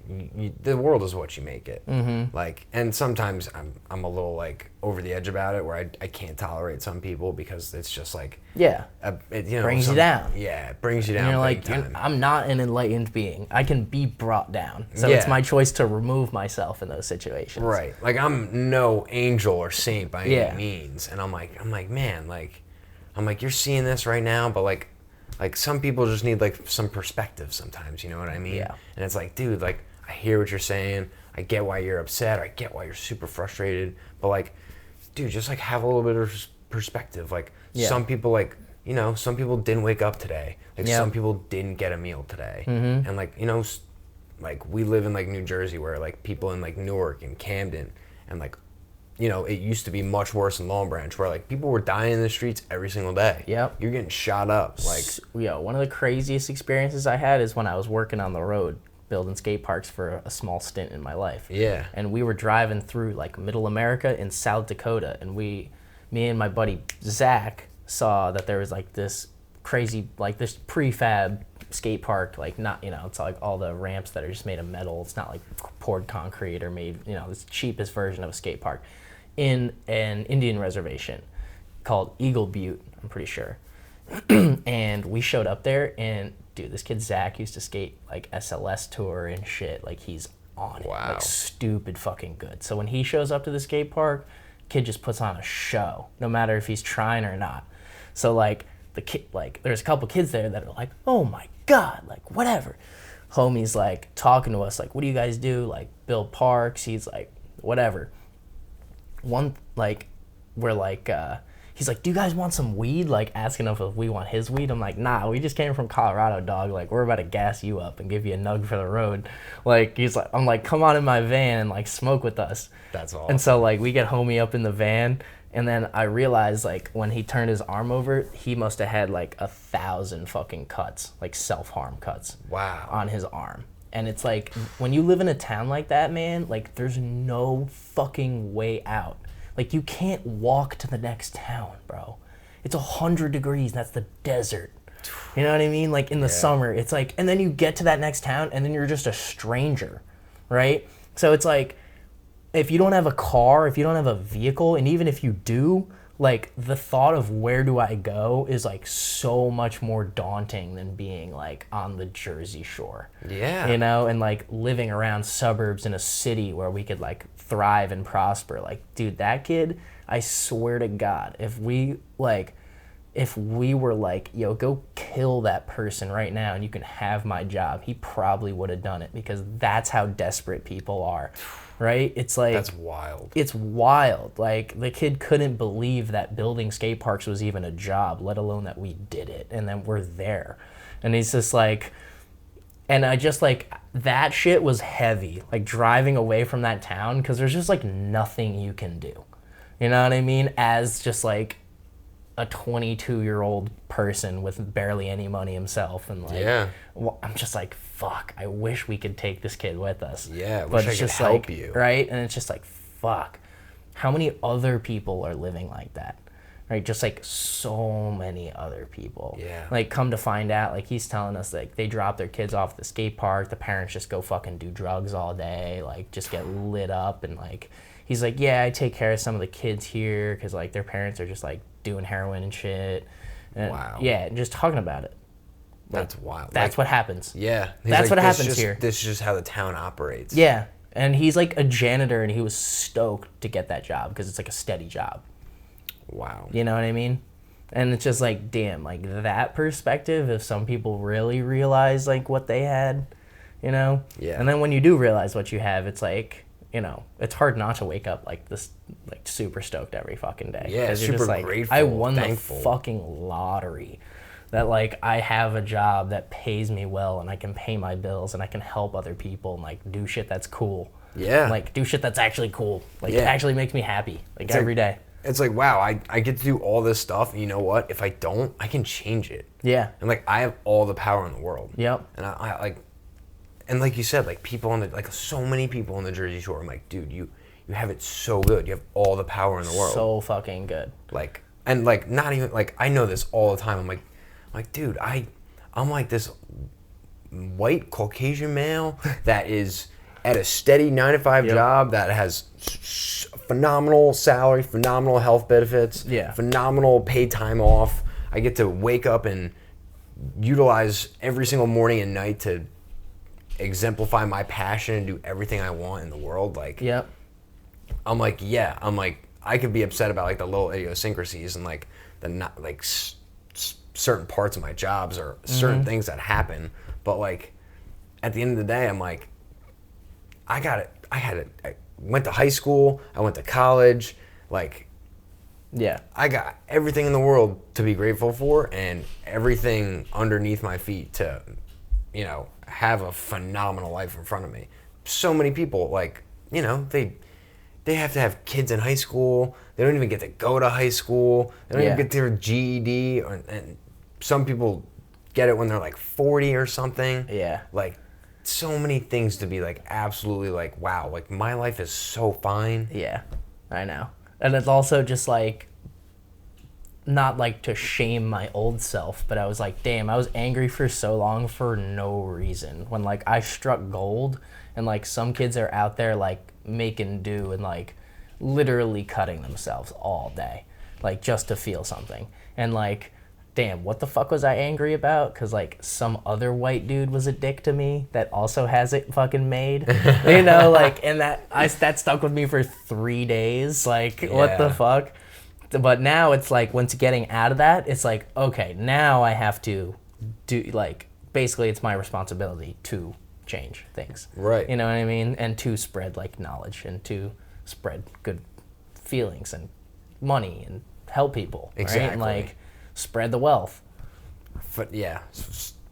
the world is what you make it. Mm-hmm. Like, and sometimes I'm a little like over the edge about it, where I can't tolerate some people because it's just like, brings you down. Yeah, it brings you down. And you're like, I'm not an enlightened being. I can be brought down. So it's my choice to remove myself in those situations. Right. Like, I'm no angel or saint by any means. And I'm like, man, you're seeing this right now, but like some people just need like some perspective sometimes, you know what I mean? Yeah. And it's like, dude, like, I hear what you're saying. I get why you're upset. I get why you're super frustrated. But like, dude, just like have a little bit of perspective. Like, some people, like, you know, some people didn't wake up today. Like, some people didn't get a meal today. Mm-hmm. And like, you know, like, we live in like New Jersey, where like people in like Newark and Camden, and like, you know, it used to be much worse in Long Branch, where like people were dying in the streets every single day. Yep. You're getting shot up. Like, one of the craziest experiences I had is when I was working on the road building skate parks for a small stint in my life. Yeah. And we were driving through like Middle America in South Dakota, and me and my buddy Zach saw that there was like this crazy, like this prefab skate park, like, not, you know, it's like all the ramps that are just made of metal. It's not like poured concrete or made, you know, this cheapest version of a skate park in an Indian reservation called Eagle Butte, I'm pretty sure. And we showed up there, and dude, this kid Zach used to skate like SLS tour and shit. Like, he's on it, like stupid fucking good. So when he shows up to the skate park, kid just puts on a show, no matter if he's trying or not. So like the kid, like, there's a couple kids there that are like, oh my god, like, whatever. Homie's like talking to us like, what do you guys do? Like, build parks. He's like, whatever. One, like, we're like, he's like, do you guys want some weed? Like, asking us if we want his weed. I'm like, nah, we just came from Colorado, dog. Like, we're about to gas you up and give you a nug for the road. Like, he's like, I'm like, come on in my van and like smoke with us. That's all. And so like we get homie up in the van, and then I realized like when he turned his arm over, he must have had like 1,000 fucking cuts, like self-harm cuts. Wow. On his arm. And it's like, when you live in a town like that, man, like, there's no fucking way out. Like, you can't walk to the next town, bro. It's 100 degrees, and that's the desert. You know what I mean? Like, in the summer, it's like, and then you get to that next town, and then you're just a stranger, right? So it's like, if you don't have a car, if you don't have a vehicle, and even if you do, like, the thought of where do I go is like so much more daunting than being like on the Jersey Shore. Yeah. You know, and like living around suburbs in a city where we could like thrive and prosper. Like, dude, that kid, I swear to God, if we were like, yo, go kill that person right now and you can have my job, he probably would have done it, because that's how desperate people are. Right? It's like, that's wild. It's wild. Like, the kid couldn't believe that building skate parks was even a job, let alone that we did it, and then we're there. And he's just like, and I just like, that shit was heavy, like driving away from that town, because there's just like nothing you can do. You know what I mean? As just like a 22-year-old person with barely any money himself, and like, well, I'm just like, fuck, I wish we could take this kid with us. Yeah, but wish it's I could just help like, you. right? And it's just like, fuck, how many other people are living like that? Right? Just like so many other people. Yeah. Like, come to find out, like, he's telling us like they drop their kids off at the skate park, the parents just go fucking do drugs all day, like just get lit up, and like, he's like, yeah, I take care of some of the kids here because like their parents are just like doing heroin and shit. And, wow. Yeah, and just talking about it. That's wild. That's like, what happens. Yeah. That's what happens here. This is just how the town operates. Yeah. And he's like a janitor, and he was stoked to get that job because it's like a steady job. Wow. You know what I mean? And it's just like, damn, like that perspective, if some people really realize like what they had, you know? Yeah. And then when you do realize what you have, it's like, you know, it's hard not to wake up like this, like super stoked every fucking day. Yeah, 'Cause you're super just like, grateful, I won thankful. the fucking lottery. That like I have a job that pays me well and I can pay my bills and I can help other people and like do shit that's cool. Yeah. Like do shit that's actually cool. Like Yeah. it actually makes me happy. Like It's every like- day. It's like, wow, I get to do all this stuff, and you know what? If I don't, I can change it. Yeah. And like, I have all the power in the world. Yep. And I like, and like you said, like people on the, like so many people on the Jersey Shore, I'm like, dude, you have it so good. You have all the power in the world. So fucking good. Like, and like, not even, like, I know this all the time. I'm like, dude, I'm like this white Caucasian male that is at a steady 9-to-5 Yep. job that has phenomenal salary, phenomenal health benefits, Yeah. phenomenal paid time off. I get to wake up and utilize every single morning and night to exemplify my passion and do everything I want in the world. Like, Yep. I'm like, yeah, I'm like, I could be upset about like the little idiosyncrasies and like the not like certain parts of my jobs or certain things that happen, but like at the end of the day, I'm like, I went to high school, I went to college, like Yeah. I got everything in the world to be grateful for and everything underneath my feet to, you know, have a phenomenal life in front of me. So many people, like, you know, they have to have kids in high school. They don't even get to go to high school. They don't Yeah. even get their GED. And some people get it when they're like 40 or something. Yeah. Like, so many things to be like absolutely like, wow, like my life is so fine. Yeah, I know. And it's also just like, not like to shame my old self, but I was like, damn, I was angry for so long for no reason. When like I struck gold and like some kids are out there like making do and like literally cutting themselves all day, like just to feel something. And like, damn, what the fuck was I angry about? Because like some other white dude was a dick to me that also has it fucking made, you know, like, and that stuck with me for 3 days. Like, what the Yeah. fuck? But now it's like, once getting out of that, it's like, okay, now I have to do, like, basically it's my responsibility to change things. Right. You know what I mean? And to spread like knowledge and to spread good feelings and money and help people. Right? Exactly. And like spread the wealth. But yeah,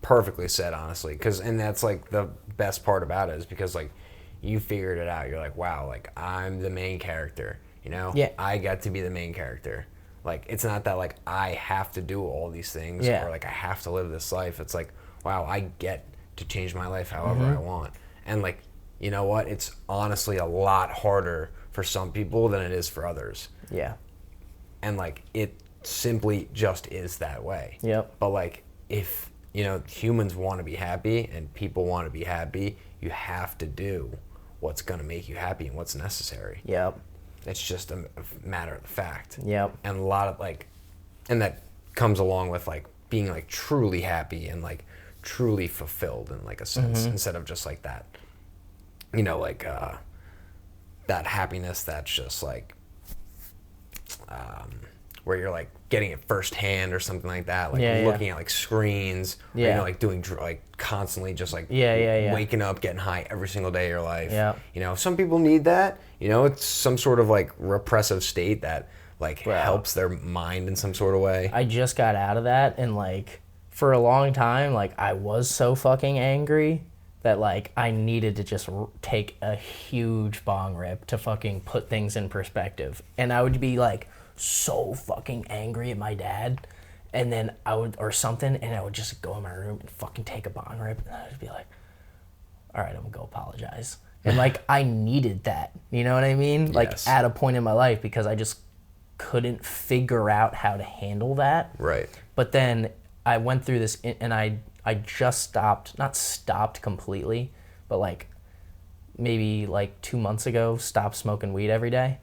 perfectly said, honestly. And that's like the best part about it is because like you figured it out. You're like, wow, like I'm the main character, you know? Yeah. I got to be the main character. Like, it's not that like I have to do all these things Yeah. or like I have to live this life. It's like, wow, I get to change my life however I want. And like, you know what? It's honestly a lot harder for some people than it is for others. Yeah. And like it simply just is that way. Yep. But like if, you know, humans want to be happy and people want to be happy, you have to do what's going to make you happy and what's necessary. Yep. It's just a matter of fact. Yep. And a lot of like, and that comes along with like being like truly happy and like truly fulfilled in like a sense instead of just like that, you know, like that happiness that's just like where you're like getting it firsthand or something like that, like Yeah, looking at like screens, or, you Yeah. know, like doing like constantly just like Yeah. waking up, getting high every single day of your life. Yeah. You know, some people need that. You know, it's some sort of like repressive state that like Bro. helps their mind in some sort of way. I just got out of that, and like for a long time, like I was so fucking angry that like I needed to just take a huge bong rip to fucking put things in perspective. And I would be like so fucking angry at my dad, and then I would, or something, and I would just go in my room and fucking take a bong rip, and I'd be like, all right, I'm gonna go apologize. And like I needed that, you know what I mean? Like Yes. at a point in my life, because I just couldn't figure out how to handle that. Right. But then I went through this, and I just stopped, not stopped completely, but like maybe like 2 months ago, stopped smoking weed every day.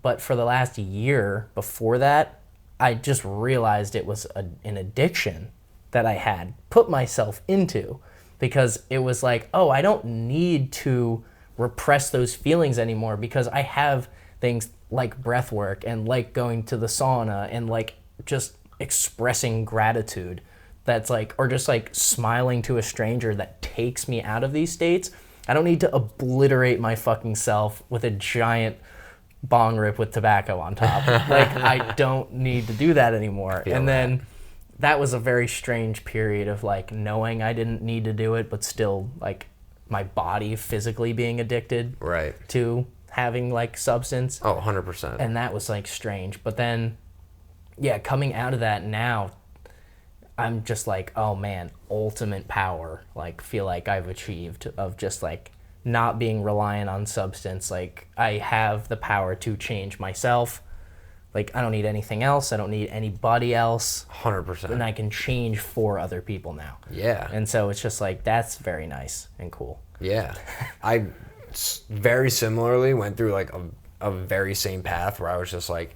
But for the last year before that, I just realized it was an addiction that I had put myself into, because it was like, oh, I don't need to repress those feelings anymore, because I have things like breath work and like going to the sauna and like just expressing gratitude that's like, or just like smiling to a stranger that takes me out of these states. I don't need to obliterate my fucking self with a giant bong rip with tobacco on top. Like, I don't need to do that anymore. And then that was a very strange period of like knowing I didn't need to do it, but still like my body physically being addicted Right. to having like substance. Oh, 100%. And that was like strange. But then, yeah, coming out of that now, I'm just like, oh man, ultimate power. Like, feel like I've achieved of just like not being reliant on substance. Like, I have the power to change myself. Like, I don't need anything else. I don't need anybody else. 100%. And I can change for other people now. Yeah. And so it's just like, that's very nice and cool. Yeah. I very similarly went through like a very same path where I was just like,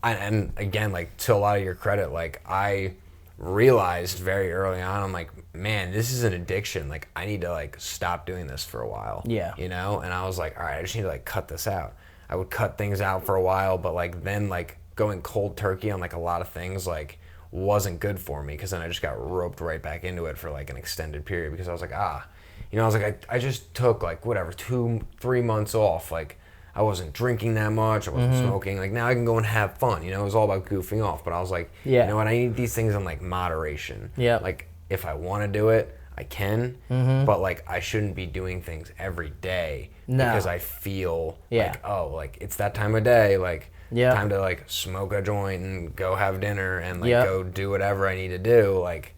and again, like, to a lot of your credit, like, I realized very early on, I'm like, man, this is an addiction. Like, I need to like stop doing this for a while. Yeah. You know? And I was like, all right, I just need to like cut this out. I would cut things out for a while, but like then like going cold turkey on like a lot of things like wasn't good for me, because then I just got roped right back into it for like an extended period, because I was like, I was like, I just took like whatever 2-3 months off. Like, I wasn't drinking that much, I wasn't smoking. Like, now I can go and have fun. You know, it was all about goofing off. But I was like, Yeah. you know what? I need these things in like moderation. Yeah. Like, if I want to do it, I can. But like, I shouldn't be doing things every day because I feel like, oh, like it's that time of day. Like, time to like smoke a joint and go have dinner and like go do whatever I need to do. Like,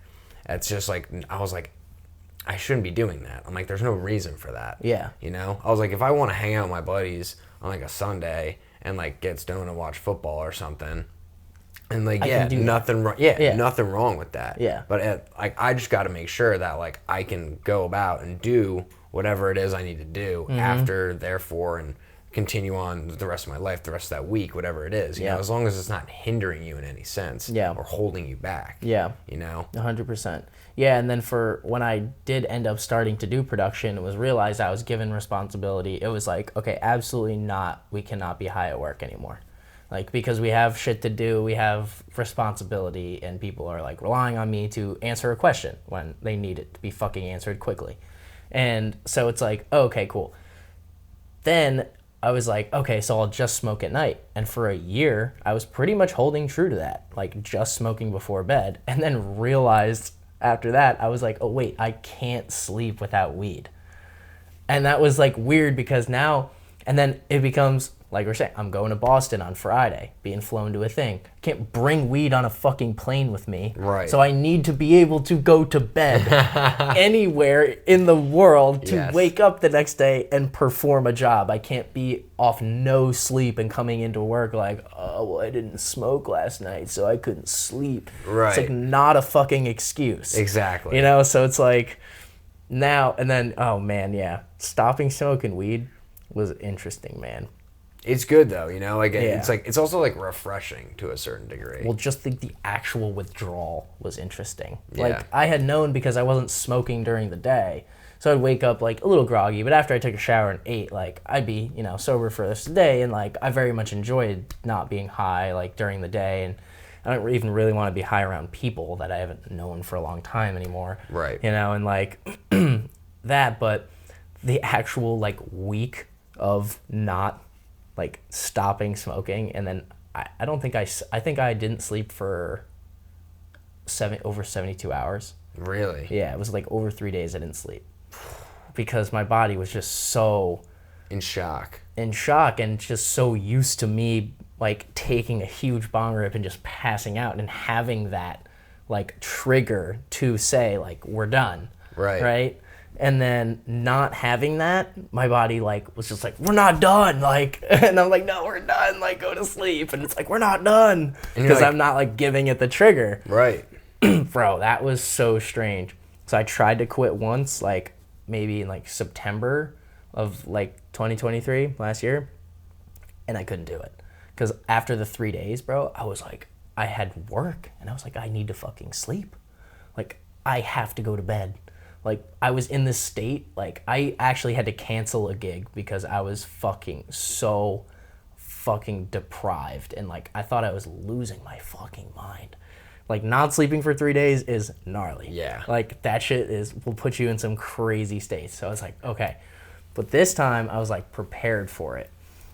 it's just like, I was like, I shouldn't be doing that. I'm like, there's no reason for that. Yeah. You know? I was like, if I want to hang out with my buddies on like a Sunday and like get stoned and watch football or something, and like, nothing wrong. Yeah, nothing wrong with that. Yeah. But like, I just got to make sure that like I can go about and do whatever it is I need to do after, therefore, and continue on the rest of my life, the rest of that week, whatever it is. You know, as long as it's not hindering you in any sense. Or holding you back. Yeah. You know. 100%. Yeah, and then for when I did end up starting to do production, it was realized I was given responsibility. It was like, okay, absolutely not. We cannot be high at work anymore. Like, because we have shit to do, we have responsibility, and people are like relying on me to answer a question when they need it to be fucking answered quickly. And so it's like, oh, okay, cool. Then I was like, okay, so I'll just smoke at night. And for a year, I was pretty much holding true to that, like just smoking before bed. And then realized after that, I was like, oh wait, I can't sleep without weed. And that was like weird, because now, and then it becomes, like we're saying, I'm going to Boston on Friday, being flown to a thing. Can't bring weed on a fucking plane with me. Right. So I need to be able to go to bed anywhere in the world to wake up the next day and perform a job. I can't be off no sleep and coming into work like, oh, well, I didn't smoke last night, so I couldn't sleep. Right. It's like not a fucking excuse. Exactly. You know, so it's like now, and then, oh man, yeah. Stopping smoking weed was interesting, man. It's good though, you know, like it's like, it's also like refreshing to a certain degree. Well, just the actual withdrawal was interesting. Yeah. Like, I had known, because I wasn't smoking during the day, so I'd wake up like a little groggy, but after I took a shower and ate, like, I'd be, you know, sober for the rest of the day, and like, I very much enjoyed not being high like during the day, and I don't even really want to be high around people that I haven't known for a long time anymore. Right. You know, and like that, but the actual like week of not like stopping smoking, and then I don't think I think I didn't sleep for over 72 hours. Really? Yeah, it was like over 3 days I didn't sleep, because my body was just so in shock and just so used to me like taking a huge bong rip and just passing out, and having that like trigger to say like, we're done. Right. And then not having that, my body like was just like, we're not done, like, and I'm like, no, we're done, like, go to sleep, and it's like, we're not done, because like, I'm not like giving it the trigger. Right. Bro, that was so strange. So I tried to quit once, like maybe in like September of like 2023 last year, and I couldn't do it, because after the 3 days, bro, I was like, I had work, and I was like, I need to fucking sleep, like, I have to go to bed. Like, I was in this state, like, I actually had to cancel a gig because I was so fucking deprived, and like, I thought I was losing my fucking mind. Like, not sleeping for 3 days is gnarly. Yeah. Like, that shit will put you in some crazy states. So I was like, okay. But this time, I was, like, prepared for it.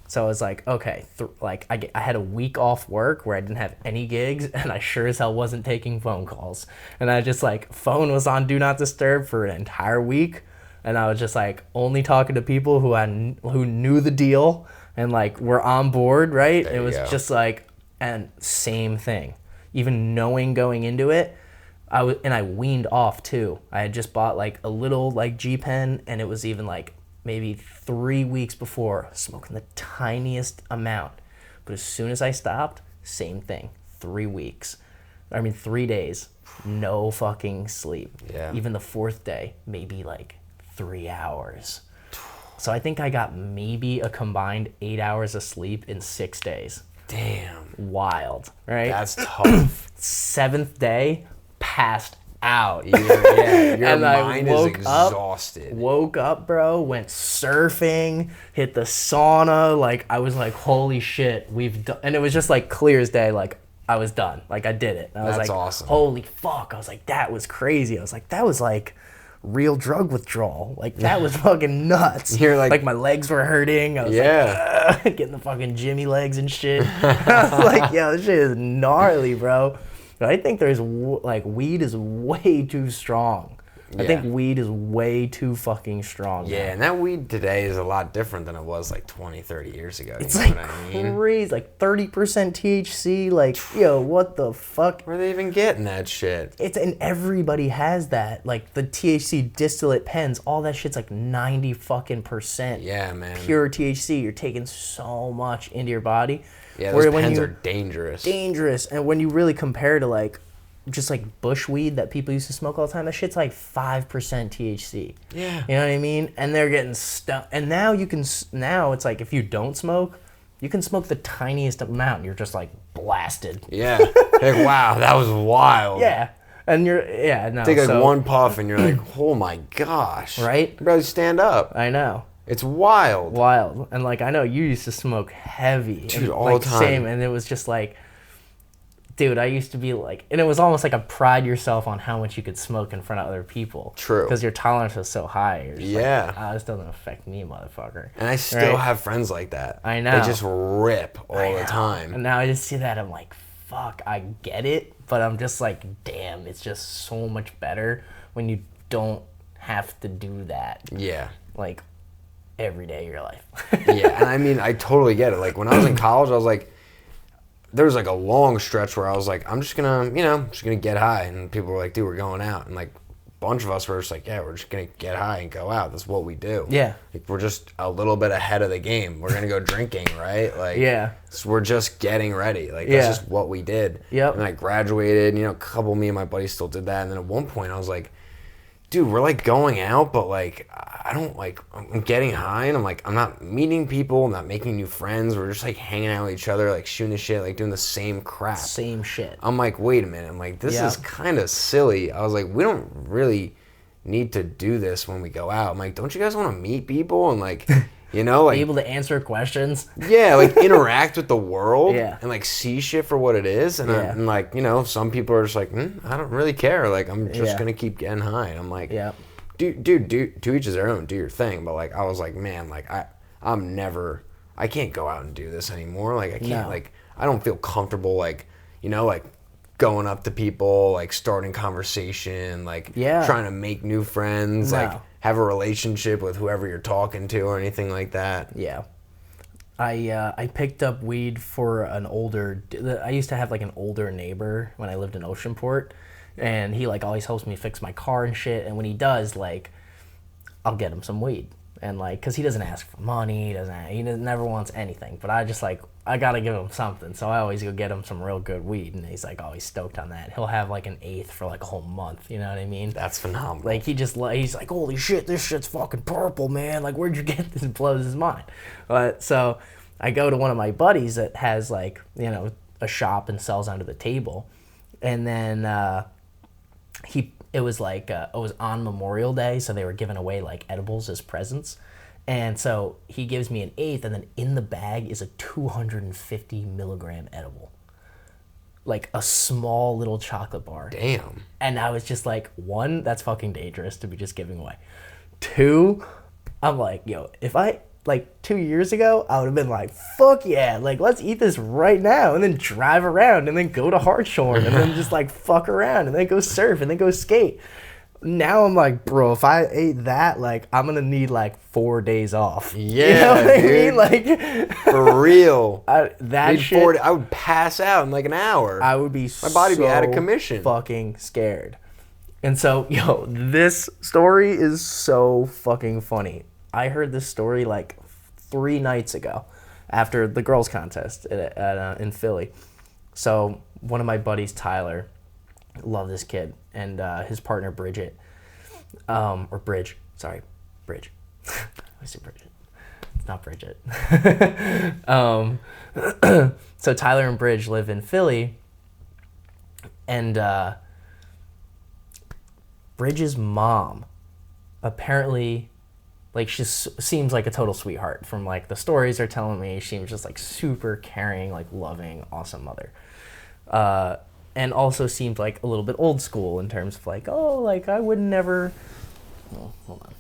So I was like, okay, I had a week off work where I didn't have any gigs, and I sure as hell wasn't taking phone calls. And I just, like, phone was on Do Not Disturb for an entire week, and I was just, like, only talking to people who knew the deal and, like, were on board, right? There It you was go. just, like, and same thing. Even knowing going into it, I weaned off, too. I had just bought, like, a little, like, G-Pen, and it was even, like, maybe 3 weeks before, smoking the tiniest amount. But as soon as I stopped, same thing. 3 weeks. 3 days. No fucking sleep. Yeah. Even the fourth day, maybe like 3 hours. So I think I got maybe a combined 8 hours of sleep in 6 days. Damn. Wild, right? That's tough. 7th day, passed out. Your And I mind is exhausted. Woke up, bro, went surfing, hit the sauna. Like, I was like, holy shit, we've done. And it was just like clear as day, like, I was done. Like, I did it. And I was That's like, awesome. Holy fuck. I was like, that was crazy. I was like, that was like real drug withdrawal. Like, that was fucking nuts. You're like my legs were hurting. I was like, getting the fucking Jimmy legs and shit. I was like, yo, this shit is gnarly, bro. But I think weed is way too strong. I think weed is way too fucking strong. Yeah, now. and that weed today is a lot different than it was like 20, 30 years ago. It's you know like what I mean? crazy, like 30% THC. Like, yo, what the fuck? Where are they even getting that shit? And everybody has that. Like, the THC distillate pens, all that shit's like 90 fucking percent. Yeah, man. Pure THC. You're taking so much into your body. Yeah, Where those when pens you- are dangerous. Dangerous. And when you really compare to like just like bush weed that people used to smoke all the time, that shit's like 5% THC. Yeah. You know what I mean? And they're getting stuck. And now now it's like, if you don't smoke, you can smoke the tiniest amount and you're just like blasted. Yeah. Like, wow, that was wild. Yeah. And no. Take like one puff and you're like, oh my gosh. Right? Bro, stand up. I know. It's wild. Wild. And like, I know you used to smoke heavy. Dude, and, all like, the time. Same. And it was just like, dude, I used to be like, and it was almost like a pride yourself on how much you could smoke in front of other people. True. Because your tolerance was so high. You're just Yeah. like, oh, this doesn't affect me, motherfucker. And I still Right? have friends like that. I know. They just rip all I the know. time. And now I just see that, I'm like, fuck, I get it. But I'm just like, damn, it's just so much better when you don't have to do that. Yeah. Like, every day of your life. Yeah, and I mean, I totally get it. Like, when I was in college, I was like, there was like a long stretch where I was like, I'm just gonna, just gonna get high. And people were like, dude, we're going out. And like, a bunch of us were just like, yeah, we're just gonna get high and go out. That's what we do. Yeah. Like, we're just a little bit ahead of the game. We're gonna go drinking, right? Like, Yeah. so we're just getting ready. Like, Yeah. that's just what we did. Yep. And I graduated, a couple of me and my buddies still did that. And then at one point I was like, dude, we're like going out, but like, I don't like, I'm getting high and I'm like, I'm not meeting people, I'm not making new friends. We're just like hanging out with each other, like shooting the shit, like doing the same crap. Same shit. I'm like, wait a minute. I'm like, this Yeah. is kind of silly. I was like, we don't really need to do this when we go out. I'm like, don't you guys want to meet people and like, like Be able to answer questions. yeah, like interact with the world Yeah. and like see shit for what it is. And, Yeah. and like, some people are just like, I don't really care. Like, I'm just Yeah. going to keep getting high. And I'm like, Yeah. dude, to each their own, do your thing. But like, I was like, man, like I can't go out and do this anymore. Like, I can't, No. like, I don't feel comfortable, like, like going up to people, like starting conversation, like Yeah. trying to make new friends, No. like have a relationship with whoever you're talking to or anything like that. Yeah. I picked up weed for I used to have like an older neighbor when I lived in Oceanport, and he like always helps me fix my car and shit, and when he does, like, I'll get him some weed. And like, cause he doesn't ask for money, he never wants anything, but I just like, I gotta give him something, so I always go get him some real good weed, and he's like always stoked on that. He'll have like an eighth for like a whole month, you know what I mean? That's phenomenal. Like, he's like, holy shit, this shit's fucking purple, man. Like, where'd you get this? It blows his mind. But so I go to one of my buddies that has like, a shop and sells under the table. And then it was on Memorial Day, so they were giving away like edibles as presents. And so he gives me an eighth, and then in the bag is a 250 milligram edible. like a small little chocolate bar. Damn. And I was just like, one, that's fucking dangerous to be just giving away. Two, I'm like, yo, if I, like 2 years ago, I would have been like, fuck yeah, like let's eat this right now and then drive around and then go to Hartshorn and then just like fuck around and then go surf and then go skate. Now I'm like, bro, if I ate that, like I'm gonna need like 4 days off. Yeah, you know what dude. I mean? Like For real. that Need shit, 40 I would pass out in like an hour. I would be My body so be out of commission. fucking scared. And so, yo, this story is so fucking funny. I heard this story like 3 nights ago after the girls contest in Philly. So one of my buddies, Tyler, love this kid, and his partner Bridget, or Bridge, sorry, Bridge. I say Bridget. It's not Bridget. So Tyler and Bridge live in Philly, and Bridge's mom apparently, like, she seems like a total sweetheart from like the stories they're telling me. She was just like super caring, like loving, awesome mother. And also seemed like a little bit old school in terms of like, oh, like I would never. Oh, hold on.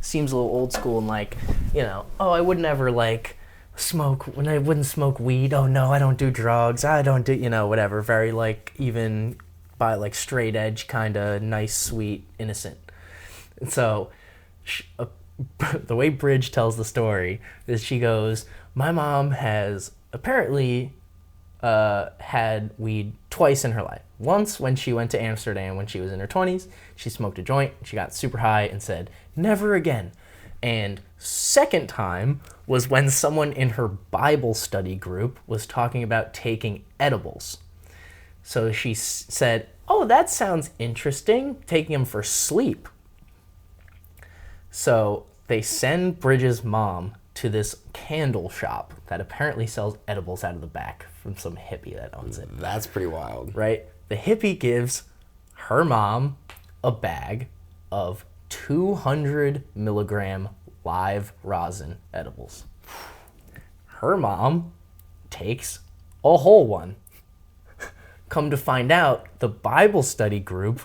Seems a little old school and like, you know, oh, I would never like smoke, when I wouldn't smoke weed. Oh no, I don't do drugs. I don't do, you know, whatever. Very like even by like straight edge, kind of nice, sweet, innocent. And so the way Bridge tells the story is she goes, my mom has apparently had weed twice in her life. Once when she went to Amsterdam when she was in her 20s, she smoked a joint, she got super high and said, never again. And second time was when someone in her Bible study group was talking about taking edibles. So she said, oh, that sounds interesting, taking them for sleep. So they send Bridge's mom to this candle shop that apparently sells edibles out of the back from some hippie that owns it. That's pretty wild. Right? The hippie gives her mom a bag of 200 milligram live rosin edibles. Her mom takes a whole one. Come to find out, the Bible study group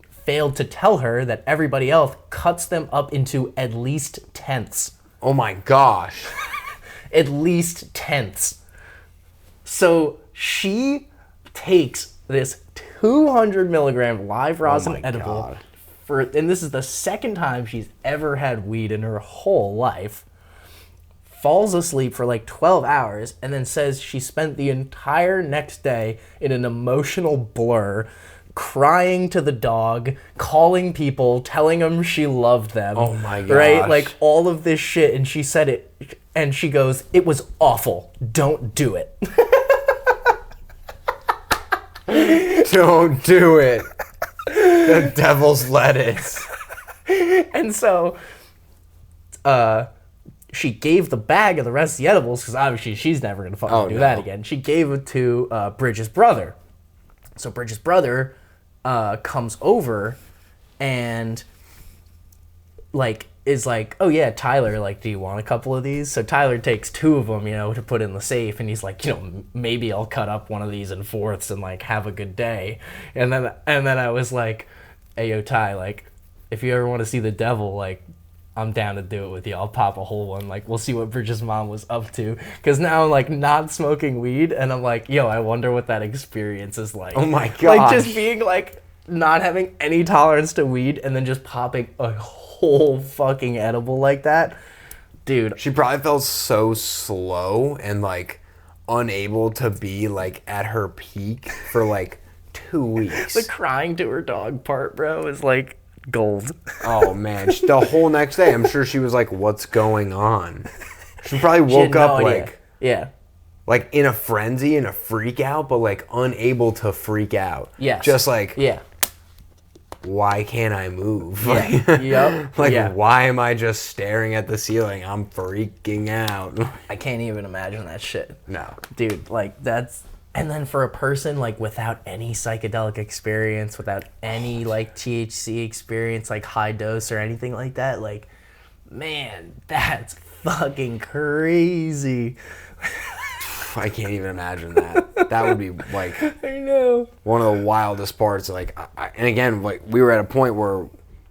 failed to tell her that everybody else cuts them up into at least tenths. Oh my gosh. At least tenths. So she takes this 200 milligram live rosin edible and this is the second time she's ever had weed in her whole life, falls asleep for like 12 hours, and then says she spent the entire next day in an emotional blur, crying to the dog, calling people, telling them she loved them. Oh my gosh. Right? Like all of this shit, and she said it, and she goes, it was awful. Don't do it. Don't do it. The devil's lettuce. And so, she gave the bag of the rest of the edibles, because obviously she's never going to fucking do that again. She gave it to Bridge's brother. So Bridge's brother comes over and like is like, oh yeah, Tyler, like, do you want a couple of these? So Tyler takes 2 of them, you know, to put in the safe, and he's like, you know, maybe I'll cut up one of these in fourths and like have a good day. And then I was like, hey yo Ty, like, if you ever want to see the devil, like, I'm down to do it with you. I'll pop a whole one. Like, we'll see what Bridget's mom was up to. Because now I'm, like, not smoking weed, and I'm like, yo, I wonder what that experience is like. Oh, my gosh. Like, just being, like, not having any tolerance to weed, and then just popping a whole fucking edible like that. Dude. She probably felt so slow and, like, unable to be, like, at her peak for, like, 2 weeks. The crying to her dog part, bro, is, like, gold. Oh man, the whole next day I'm sure she was like, what's going on? She probably woke up like, yeah, like in a frenzy, in a freak out, but like unable to freak out. Yes. Just like, yeah, why can't I move? Yeah. Yep. Like, yeah. Why am I just staring at the ceiling? I'm freaking out. I can't even imagine that shit. No. Dude, like, that's... And then for a person, like, without any psychedelic experience, without any, like, THC experience, like, high dose or anything like that, like, man, that's fucking crazy. I can't even imagine that. That would be like I know. one of the wildest parts. Like, and again, like we were at a point where,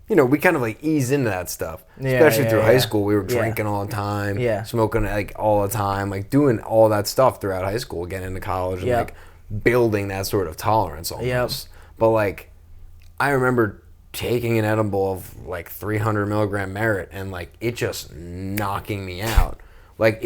you know, we kind of like ease into that stuff. Especially through high school, we were drinking all the time, smoking like all the time, like doing all that stuff throughout high school, getting into college, and like building that sort of tolerance almost. But like, I remember taking an edible of like 300 milligram merit and like it just knocking me out. Like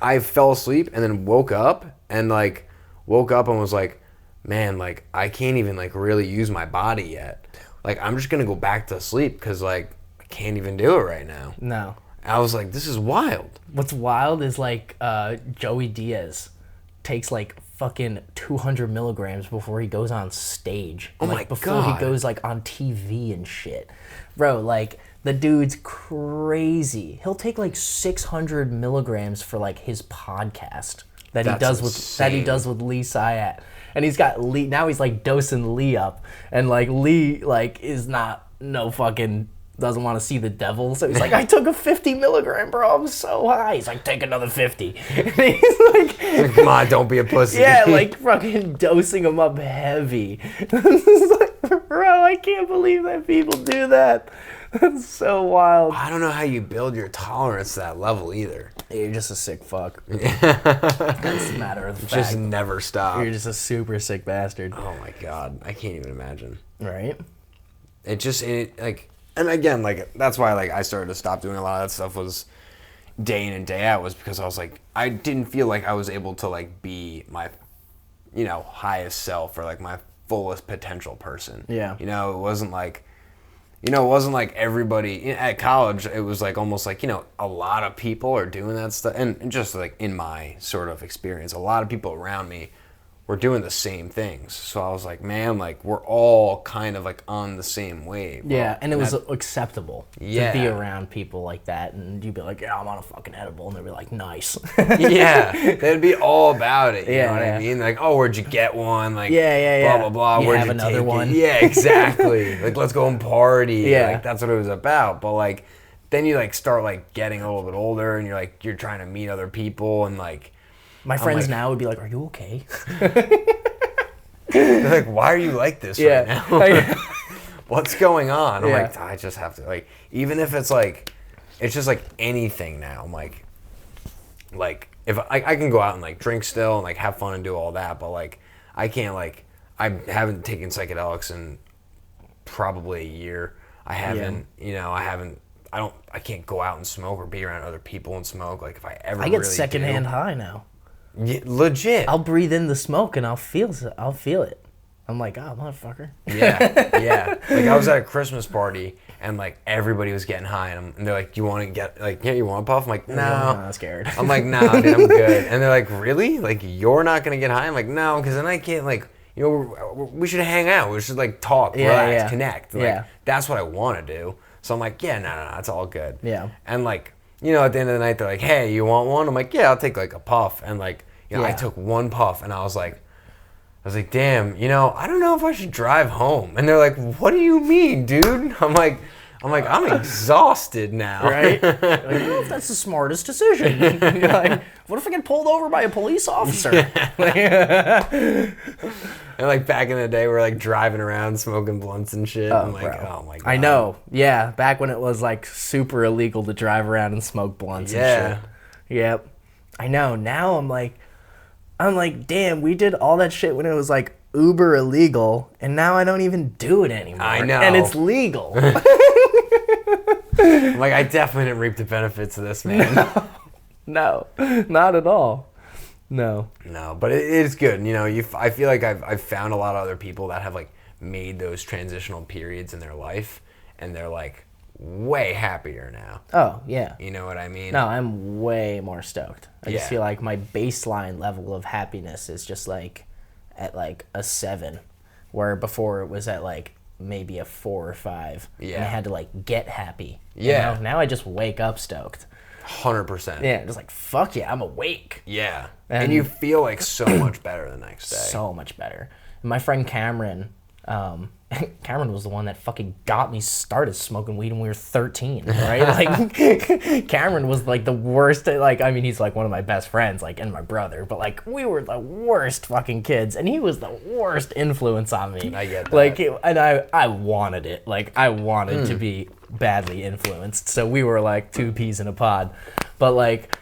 I fell asleep and then woke up and was like, man, like I can't even like really use my body yet. Like I'm just gonna go back to sleep because like I can't even do it right now. No. I was like, this is wild. What's wild is like Joey Diaz takes like fucking 200 milligrams before he goes on stage. Oh like, my before God. he goes like on TV and shit. Bro, like the dude's crazy. He'll take like 600 milligrams for like his podcast that he does with Lee Syatt. And he's got Lee, now he's like dosing Lee up. And like Lee like is not doesn't want to see the devil. So he's like, I took a 50 milligram, bro. I'm so high. He's like, take another 50. And he's like, come on, don't be a pussy. yeah, like fucking dosing him up heavy. It's like, bro, I can't believe that people do that. That's so wild. I don't know how you build your tolerance to that level either. You're just a sick fuck. That's the matter of the fact. Just never stop. You're just a super sick bastard. Oh my God, I can't even imagine. Right? And again, like that's why like I started to stop doing a lot of that stuff was day in and day out, was because I was like, I didn't feel like I was able to like be my, you know, highest self or like my fullest potential person. Yeah. You know, it wasn't like everybody at college. It was like almost like, you know, a lot of people are doing that stuff, and just like in my sort of experience, a lot of people around me were doing the same things. So I was like, man, like we're all kind of like on the same wave. Yeah, and it was acceptable to Yeah. be around people like that, and you'd be like, yeah, I'm on a fucking edible, and they'd be like, nice. Yeah, they'd be all about it. You Yeah, know what yeah. I mean? Like, oh, where'd you get one? Like, Yeah. blah, blah, blah. You Where'd have you another take one? it? Yeah, exactly. Like, let's go and party. Yeah. Like, that's what it was about. But, like, then you, like, start, like, getting a little bit older, and you're trying to meet other people, and, like... My friends like- now would be like, are you okay? They're like, why are you like this right now? What's going on? I'm Yeah. like, I just have to, like, even if it's like, it's just like anything now. I'm like if I can go out and like drink still and like have fun and do all that, but like I can't, like, I haven't taken psychedelics in probably a year. I haven't, you know, I can't go out and smoke or be around other people and smoke. Like if I ever I get really secondhand do, high now. Yeah, legit. I'll breathe in the smoke and I'll feel it. I'm like, oh, motherfucker. Yeah. Like I was at a Christmas party and like everybody was getting high and they're like, you want to get like, yeah, you want a puff? I'm like, no. I'm scared. I'm like, nah, dude, I'm good. And they're like, really? Like you're not gonna get high? I'm like, no, because then I can't, like, you know, we should hang out. We should like talk, relax, connect. Like that's what I want to do. So I'm like, yeah, no, it's all good. Yeah. And like, you know, at the end of the night, they're like, hey, you want one? I'm like, yeah, I'll take like a puff. And like, you know, I took one puff and I was like, damn, you know, I don't know if I should drive home. And they're like, what do you mean, dude? I'm like, I'm exhausted now. Right? Like, I don't know if that's the smartest decision. You're like, what if I get pulled over by a police officer? And like back in the day, we're like driving around smoking blunts and shit. I'm like, bro. oh my God. I know. Yeah, back when it was like super illegal to drive around and smoke blunts and shit. Yep. I know. Now I'm like, damn, we did all that shit when it was like uber illegal, and now I don't even do it anymore. I know. And it's legal. I'm like, I definitely didn't reap the benefits of this, man. No, not at all. No, but it is good. You know, I feel like I've found a lot of other people that have like made those transitional periods in their life, and they're like way happier now. Oh, yeah. You know what I mean? No, I'm way more stoked. I just Yeah. feel like my baseline level of happiness is just like at like a 7, where before it was at like maybe a 4 or 5. Yeah. And I had to like get happy. Yeah. You know? Now I just wake up stoked. 100%. Yeah, just like, fuck yeah, I'm awake. Yeah. And- And you feel like so much better the next day. So much better. My friend Cameron, Cameron was the one that fucking got me started smoking weed when we were 13, right? Like, Cameron was like the worst. Like, I mean, he's like one of my best friends, like, and my brother, but like, we were the worst fucking kids, and he was the worst influence on me. I get that. Like, and I wanted it. Like, I wanted to be badly influenced. So we were like two peas in a pod. But like,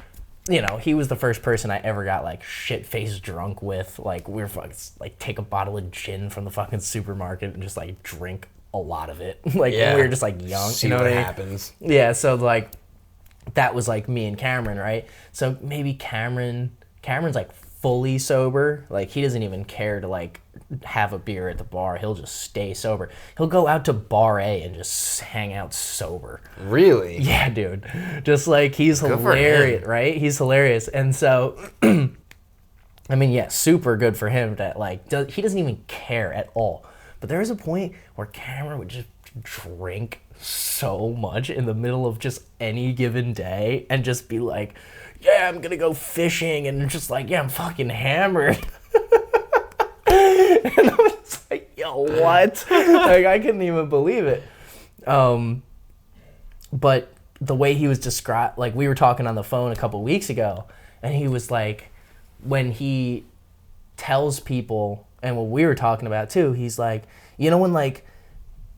you know, he was the first person I ever got like shit-faced drunk with. Like, we were fucking like take a bottle of gin from the fucking supermarket and just like drink a lot of it. Like, when we were just like young. See you know what what I mean? happens. Yeah, so like that was like me and Cameron, right? So maybe Cameron's like fully sober. Like, he doesn't even care to like have a beer at the bar. He'll just stay sober. He'll go out to Bar A and just hang out sober. Really? Yeah, dude. Just like, he's Good for hilarious, him. right? He's hilarious. And so, I mean, yeah, super good for him that like, he doesn't even care at all. But there was a point where Cameron would just drink so much in the middle of just any given day and just be like, yeah, I'm gonna go fishing, and just like, yeah, I'm fucking hammered. And I was like, yo, what? Like, I couldn't even believe it. But the way he was described, like, we were talking on the phone a couple weeks ago, and he was like, when he tells people, and what we were talking about too, he's like, you know when like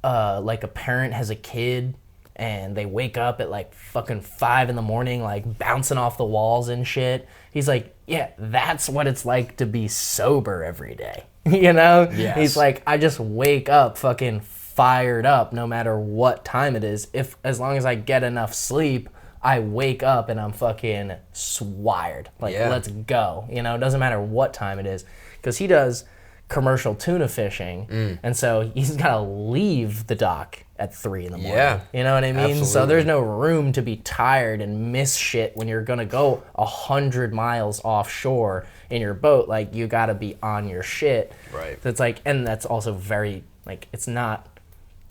a parent has a kid and they wake up at like fucking 5 a.m, like bouncing off the walls and shit. He's like, yeah, that's what it's like to be sober every day. You know? Yes. He's like, I just wake up fucking fired up no matter what time it is. As long as I get enough sleep, I wake up and I'm fucking wired. Like, Yeah. let's go. You know, it doesn't matter what time it is. Because he does commercial tuna fishing, and so he's got to leave the dock at 3 a.m. Yeah. You know what I mean? So Absolutely. there's no room to be tired and miss shit when you're gonna go 100 miles offshore in your boat. Like, you got to be on your shit. Right. That's like, and that's also very like, it's not,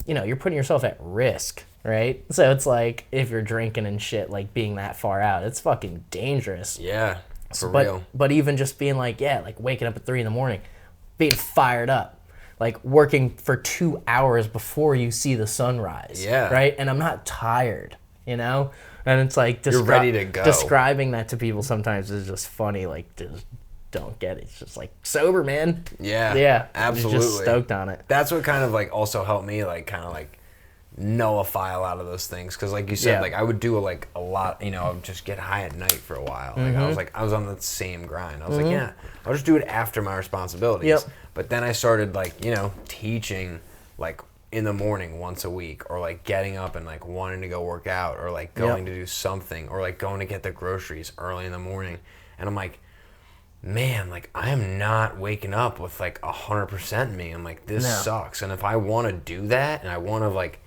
you know, you're putting yourself at risk, right? So it's like, if you're drinking and shit, like being that far out, it's fucking dangerous. Yeah. For But real. but even just being like, yeah, like waking up at 3 a.m, being fired up, like working for 2 hours before you see the sunrise. Yeah. Right? And I'm not tired, you know? And it's like, You're ready to go. Describing that to people sometimes is just funny. Like, just don't get it. It's just like, sober, man. Yeah. Yeah. Absolutely. Just stoked on it. That's what kind of like also helped me like kind of like nullify a lot of those things, because like you said, Yeah. like I would do like a lot, you know, I would just get high at night for a while. Like I was on the same grind. I was like, yeah, I'll just do it after my responsibilities. Yep. But then I started like, you know, teaching like in the morning once a week, or like getting up and like wanting to go work out, or like going to do something, or like going to get the groceries early in the morning. And I'm like, man, like I am not waking up with like 100% me. I'm like, this sucks. And if I want to do that, and I want to like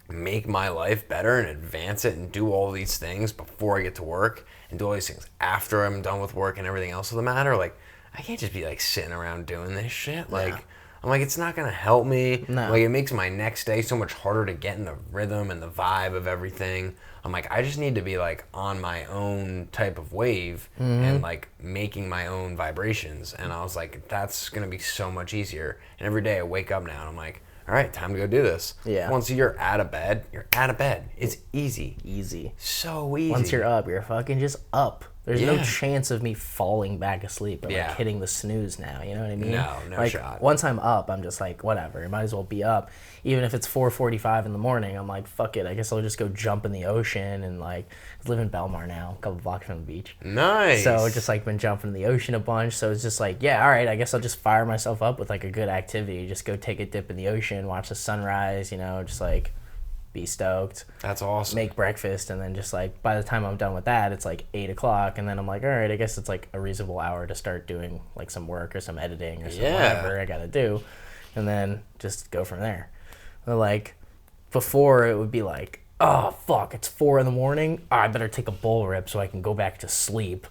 make my life better and advance it and do all these things before I get to work, and do all these things after I'm done with work and everything else of the matter, like I can't just be like sitting around doing this shit. Like, I'm like, it's not gonna help me. No. Like, it makes my next day so much harder to get in the rhythm and the vibe of everything. I'm like, I just need to be like on my own type of wave and like making my own vibrations. And I was like, that's gonna be so much easier. And every day I wake up now and I'm like, all right, time to go do this. Yeah. Once you're out of bed, you're out of bed. It's easy. Easy. So easy. Once you're up, you're fucking just up. There's no Yeah. chance of me falling back asleep or like Yeah. hitting the snooze now. You know what I mean? No like, shot. Once I'm up, I'm just like, whatever. I might as well be up. Even if it's 4:45 in the morning, I'm like, fuck it. I guess I'll just go jump in the ocean. And like, I live in Belmar now, a couple blocks from the beach. Nice. So just like been jumping in the ocean a bunch. So it's just like, yeah, all right, I guess I'll just fire myself up with like a good activity. Just go take a dip in the ocean, watch the sunrise, you know, just like be stoked. That's awesome. Make breakfast, and then just like by the time I'm done with that, it's like 8 o'clock, and then I'm like, all right, I guess it's like a reasonable hour to start doing like some work or some editing or some whatever I gotta do, and then just go from there. But like before, it would be like, oh fuck, it's 4 a.m. Oh, I better take a bull rip so I can go back to sleep.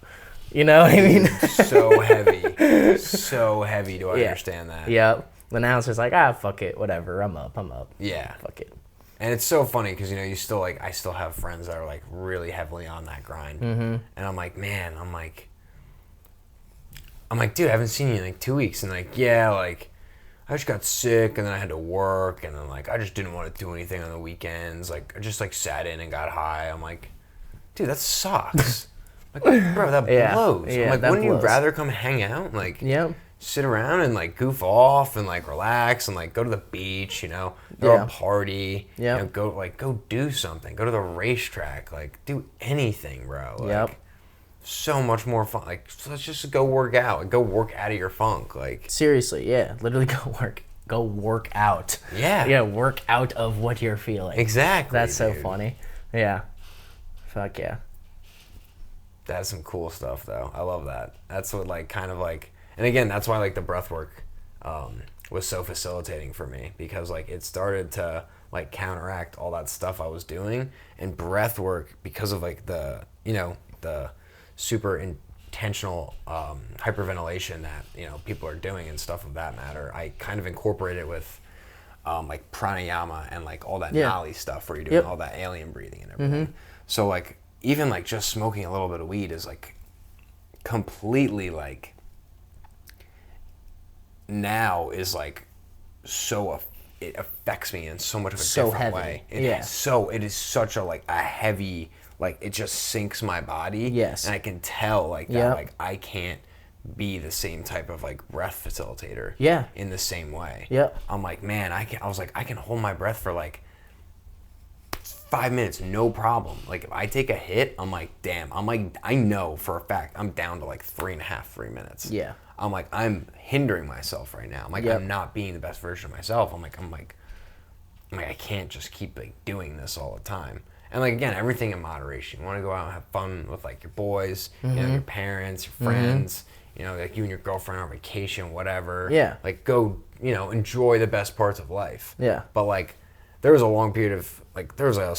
You know what I mean? So heavy. So heavy to understand that. Yep. But now it's just like, fuck it, whatever. I'm up. Yeah. Fuck it. And it's so funny because, you know, you still like, I still have friends that are like really heavily on that grind. Mm-hmm. And I'm like, man, I'm like, dude, I haven't seen you in like 2 weeks. And like, yeah, like, I just got sick and then I had to work and then like I just didn't want to do anything on the weekends. Like I just like sat in and got high. I'm like, dude, that sucks. Like, bro, that blows. Yeah, I'm like, that wouldn't you blows. rather come hang out? Like, Yep. sit around and like goof off and like relax and like go to the beach, you know, go Yeah. a party, Yep. you know, go do something, go to the racetrack, like do anything, bro. Like, Yep. so much more fun. Like, so let's just go work out. Like, go work out of your funk. Like, Seriously, yeah. Literally go work out. yeah. Yeah, work out of what you're feeling. Exactly. That's so dude. funny. Yeah. Fuck yeah. That's some cool stuff, though. I love that. That's what, like, kind of like, and again, that's why, like, the breath work was so facilitating for me because, like, it started to, like, counteract all that stuff I was doing. And breath work, because of, like, the, you know, the super intentional hyperventilation that, you know, people are doing and stuff of that matter, I kind of incorporate it with, like, pranayama and, like, all that Yeah. Nali stuff where you're doing Yep. all that alien breathing and everything. So, like, even like just smoking a little bit of weed is like completely like now is like so it affects me in so much of a So different heavy. way. It Yeah. it is such a like a heavy, like it just sinks my body. Yes. And I can tell like that Yep. like I can't be the same type of like breath facilitator. Yeah. In the same way. Yep. I'm like, man, I was like I can hold my breath for like 5 minutes, no problem. Like if I take a hit, I'm like, damn. I'm like, I know for a fact I'm down to like 3 minutes. Yeah. I'm like, I'm hindering myself right now. I'm like, Yep. I'm not being the best version of myself. I'm like, I can't just keep like doing this all the time. And like again, everything in moderation. You want to go out and have fun with like your boys, you know, your parents, your friends. You know, like you and your girlfriend on vacation, whatever. Yeah. Like go, you know, enjoy the best parts of life. Yeah. But like, there was a long period of like there was a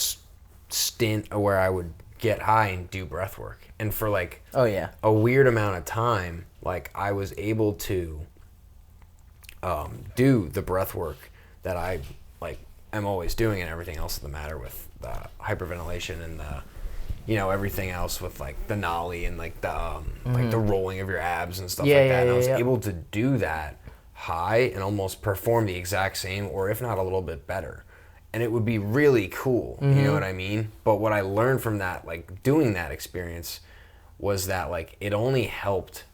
stint where I would get high and do breath work, and for like Oh yeah. a weird amount of time, like I was able to do the breath work that I like am always doing, and everything else in the matter with the hyperventilation and the, you know, everything else with like the nollie and like the like the rolling of your abs and stuff Yeah, like that. yeah, And I was yeah. able to do that high and almost perform the exact same, or if not a little bit better. And it would be really cool, you know what I mean? But what I learned from that, like doing that experience, was that like it only helped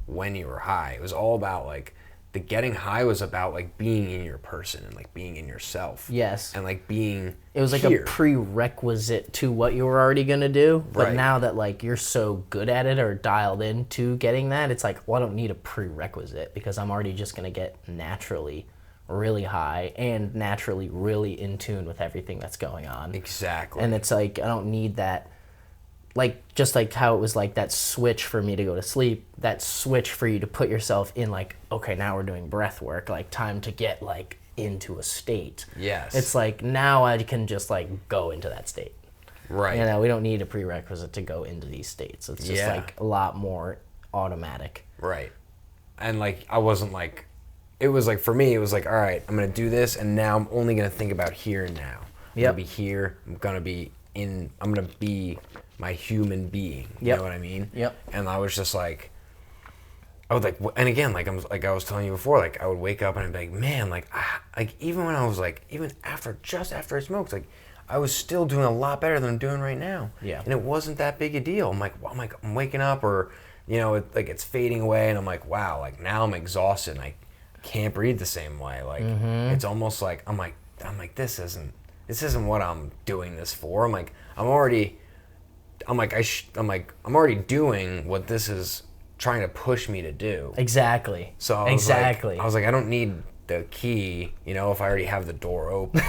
when you were high. It was all about like the getting high was about like being in your person and like being in yourself. Yes. And like being It was like here. a prerequisite to what you were already gonna do. But Right. now that like you're so good at it or dialed into getting that, it's like, well, I don't need a prerequisite because I'm already just gonna get naturally really high and naturally really in tune with everything that's going on. Exactly. And it's like I don't need that, like just like how it was like that switch for me to go to sleep, that switch for you to put yourself in like, okay, now we're doing breath work, like time to get like into a state. Yes. It's like now I can just like go into that state. Right. You know, we don't need a prerequisite to go into these states. It's just Yeah. like a lot more automatic. Right. And like I wasn't like, it was like for me it was like, all right, I'm gonna do this and now I'm only gonna think about here and now. I'm Yep. gonna be here, I'm gonna be my human being. You Yep. know what I mean? Yep. And I was just like, I would like, and again, like I was telling you before, like I would wake up and I'd be like, man, like even when I was like, even just after I smoked, like I was still doing a lot better than I'm doing right now. Yeah. And it wasn't that big a deal. I'm like, I'm waking up, or you know, it's fading away, and I'm like, wow, like now I'm exhausted, and I can't breathe the same way. Like it's almost like I'm like this isn't what I'm doing this for. I'm already doing what this is trying to push me to do. Exactly. So I was exactly. like, I don't need the key, you know, if I already have the door open.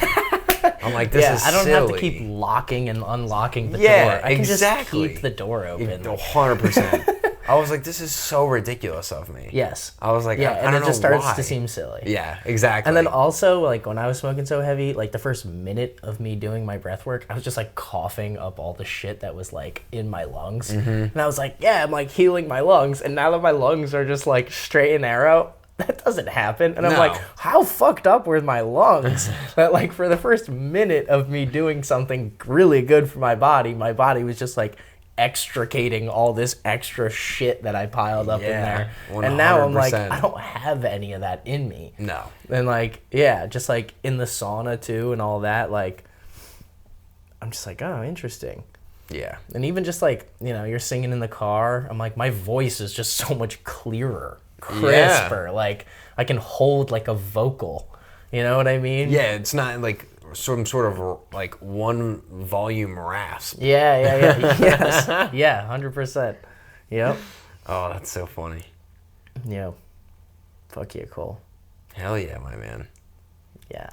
I'm like, this is I don't silly. have to keep locking and unlocking the Yeah, door. I can exactly. just keep the door open. 100%. I was like, this is so ridiculous of me. Yes. I was like, Yeah, I and don't it know just starts why. to seem silly. Yeah, exactly. And then also, like, when I was smoking so heavy, like, the first minute of me doing my breath work, I was just, like, coughing up all the shit that was, like, in my lungs. And I was like, yeah, I'm, like, healing my lungs. And now that my lungs are just, like, straight and narrow, that doesn't happen. And I'm No. like, how fucked up were my lungs? That, like, for the first minute of me doing something really good for my body was just, like, extricating all this extra shit that I piled up in Yeah, there. And now I'm like, 100%. I don't have any of that in me. No. And like, yeah, just like in the sauna too and all that, like, I'm just like, oh, interesting. Yeah. And even just like, you know, you're singing in the car, I'm like, my voice is just so much clearer, crisper. Like, I can hold like a vocal. You know what I mean? Yeah, it's not like some sort of like one volume rasp. Yeah. Yes. Yeah, 100%. Yep. Oh, that's so funny. Yep. Fuck yeah, Cole. Hell yeah, my man. Yeah.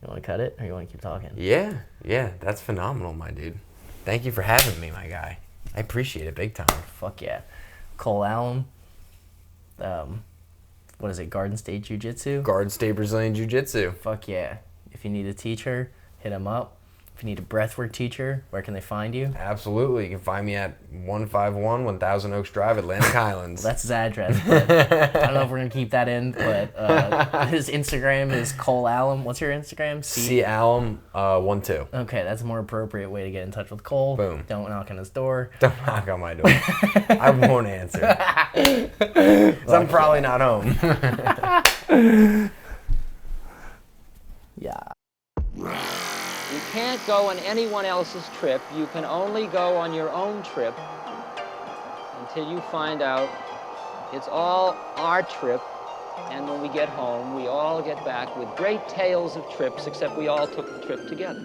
You want to cut it or you want to keep talking? Yeah, that's phenomenal, my dude. Thank you for having me, my guy. I appreciate it big time. Fuck yeah. Cole Allem. What is it? Garden State Jiu-Jitsu? Garden State Brazilian Jiu-Jitsu. Fuck yeah. If you need a teacher, hit him up. If you need a breathwork teacher, where can they find you? Absolutely. You can find me at 151 1000 Oaks Drive, Atlantic Highlands. That's his address. But I don't know if we're going to keep that in, but his Instagram is Cole Allem. What's your Instagram? C. Allem 12. Okay, that's a more appropriate way to get in touch with Cole. Boom. Don't knock on his door. Don't knock on my door. I won't answer. 'Cause I'm probably not home. Yeah. You can't go on anyone else's trip. You can only go on your own trip until you find out it's all our trip. And when we get home, we all get back with great tales of trips, except we all took the trip together.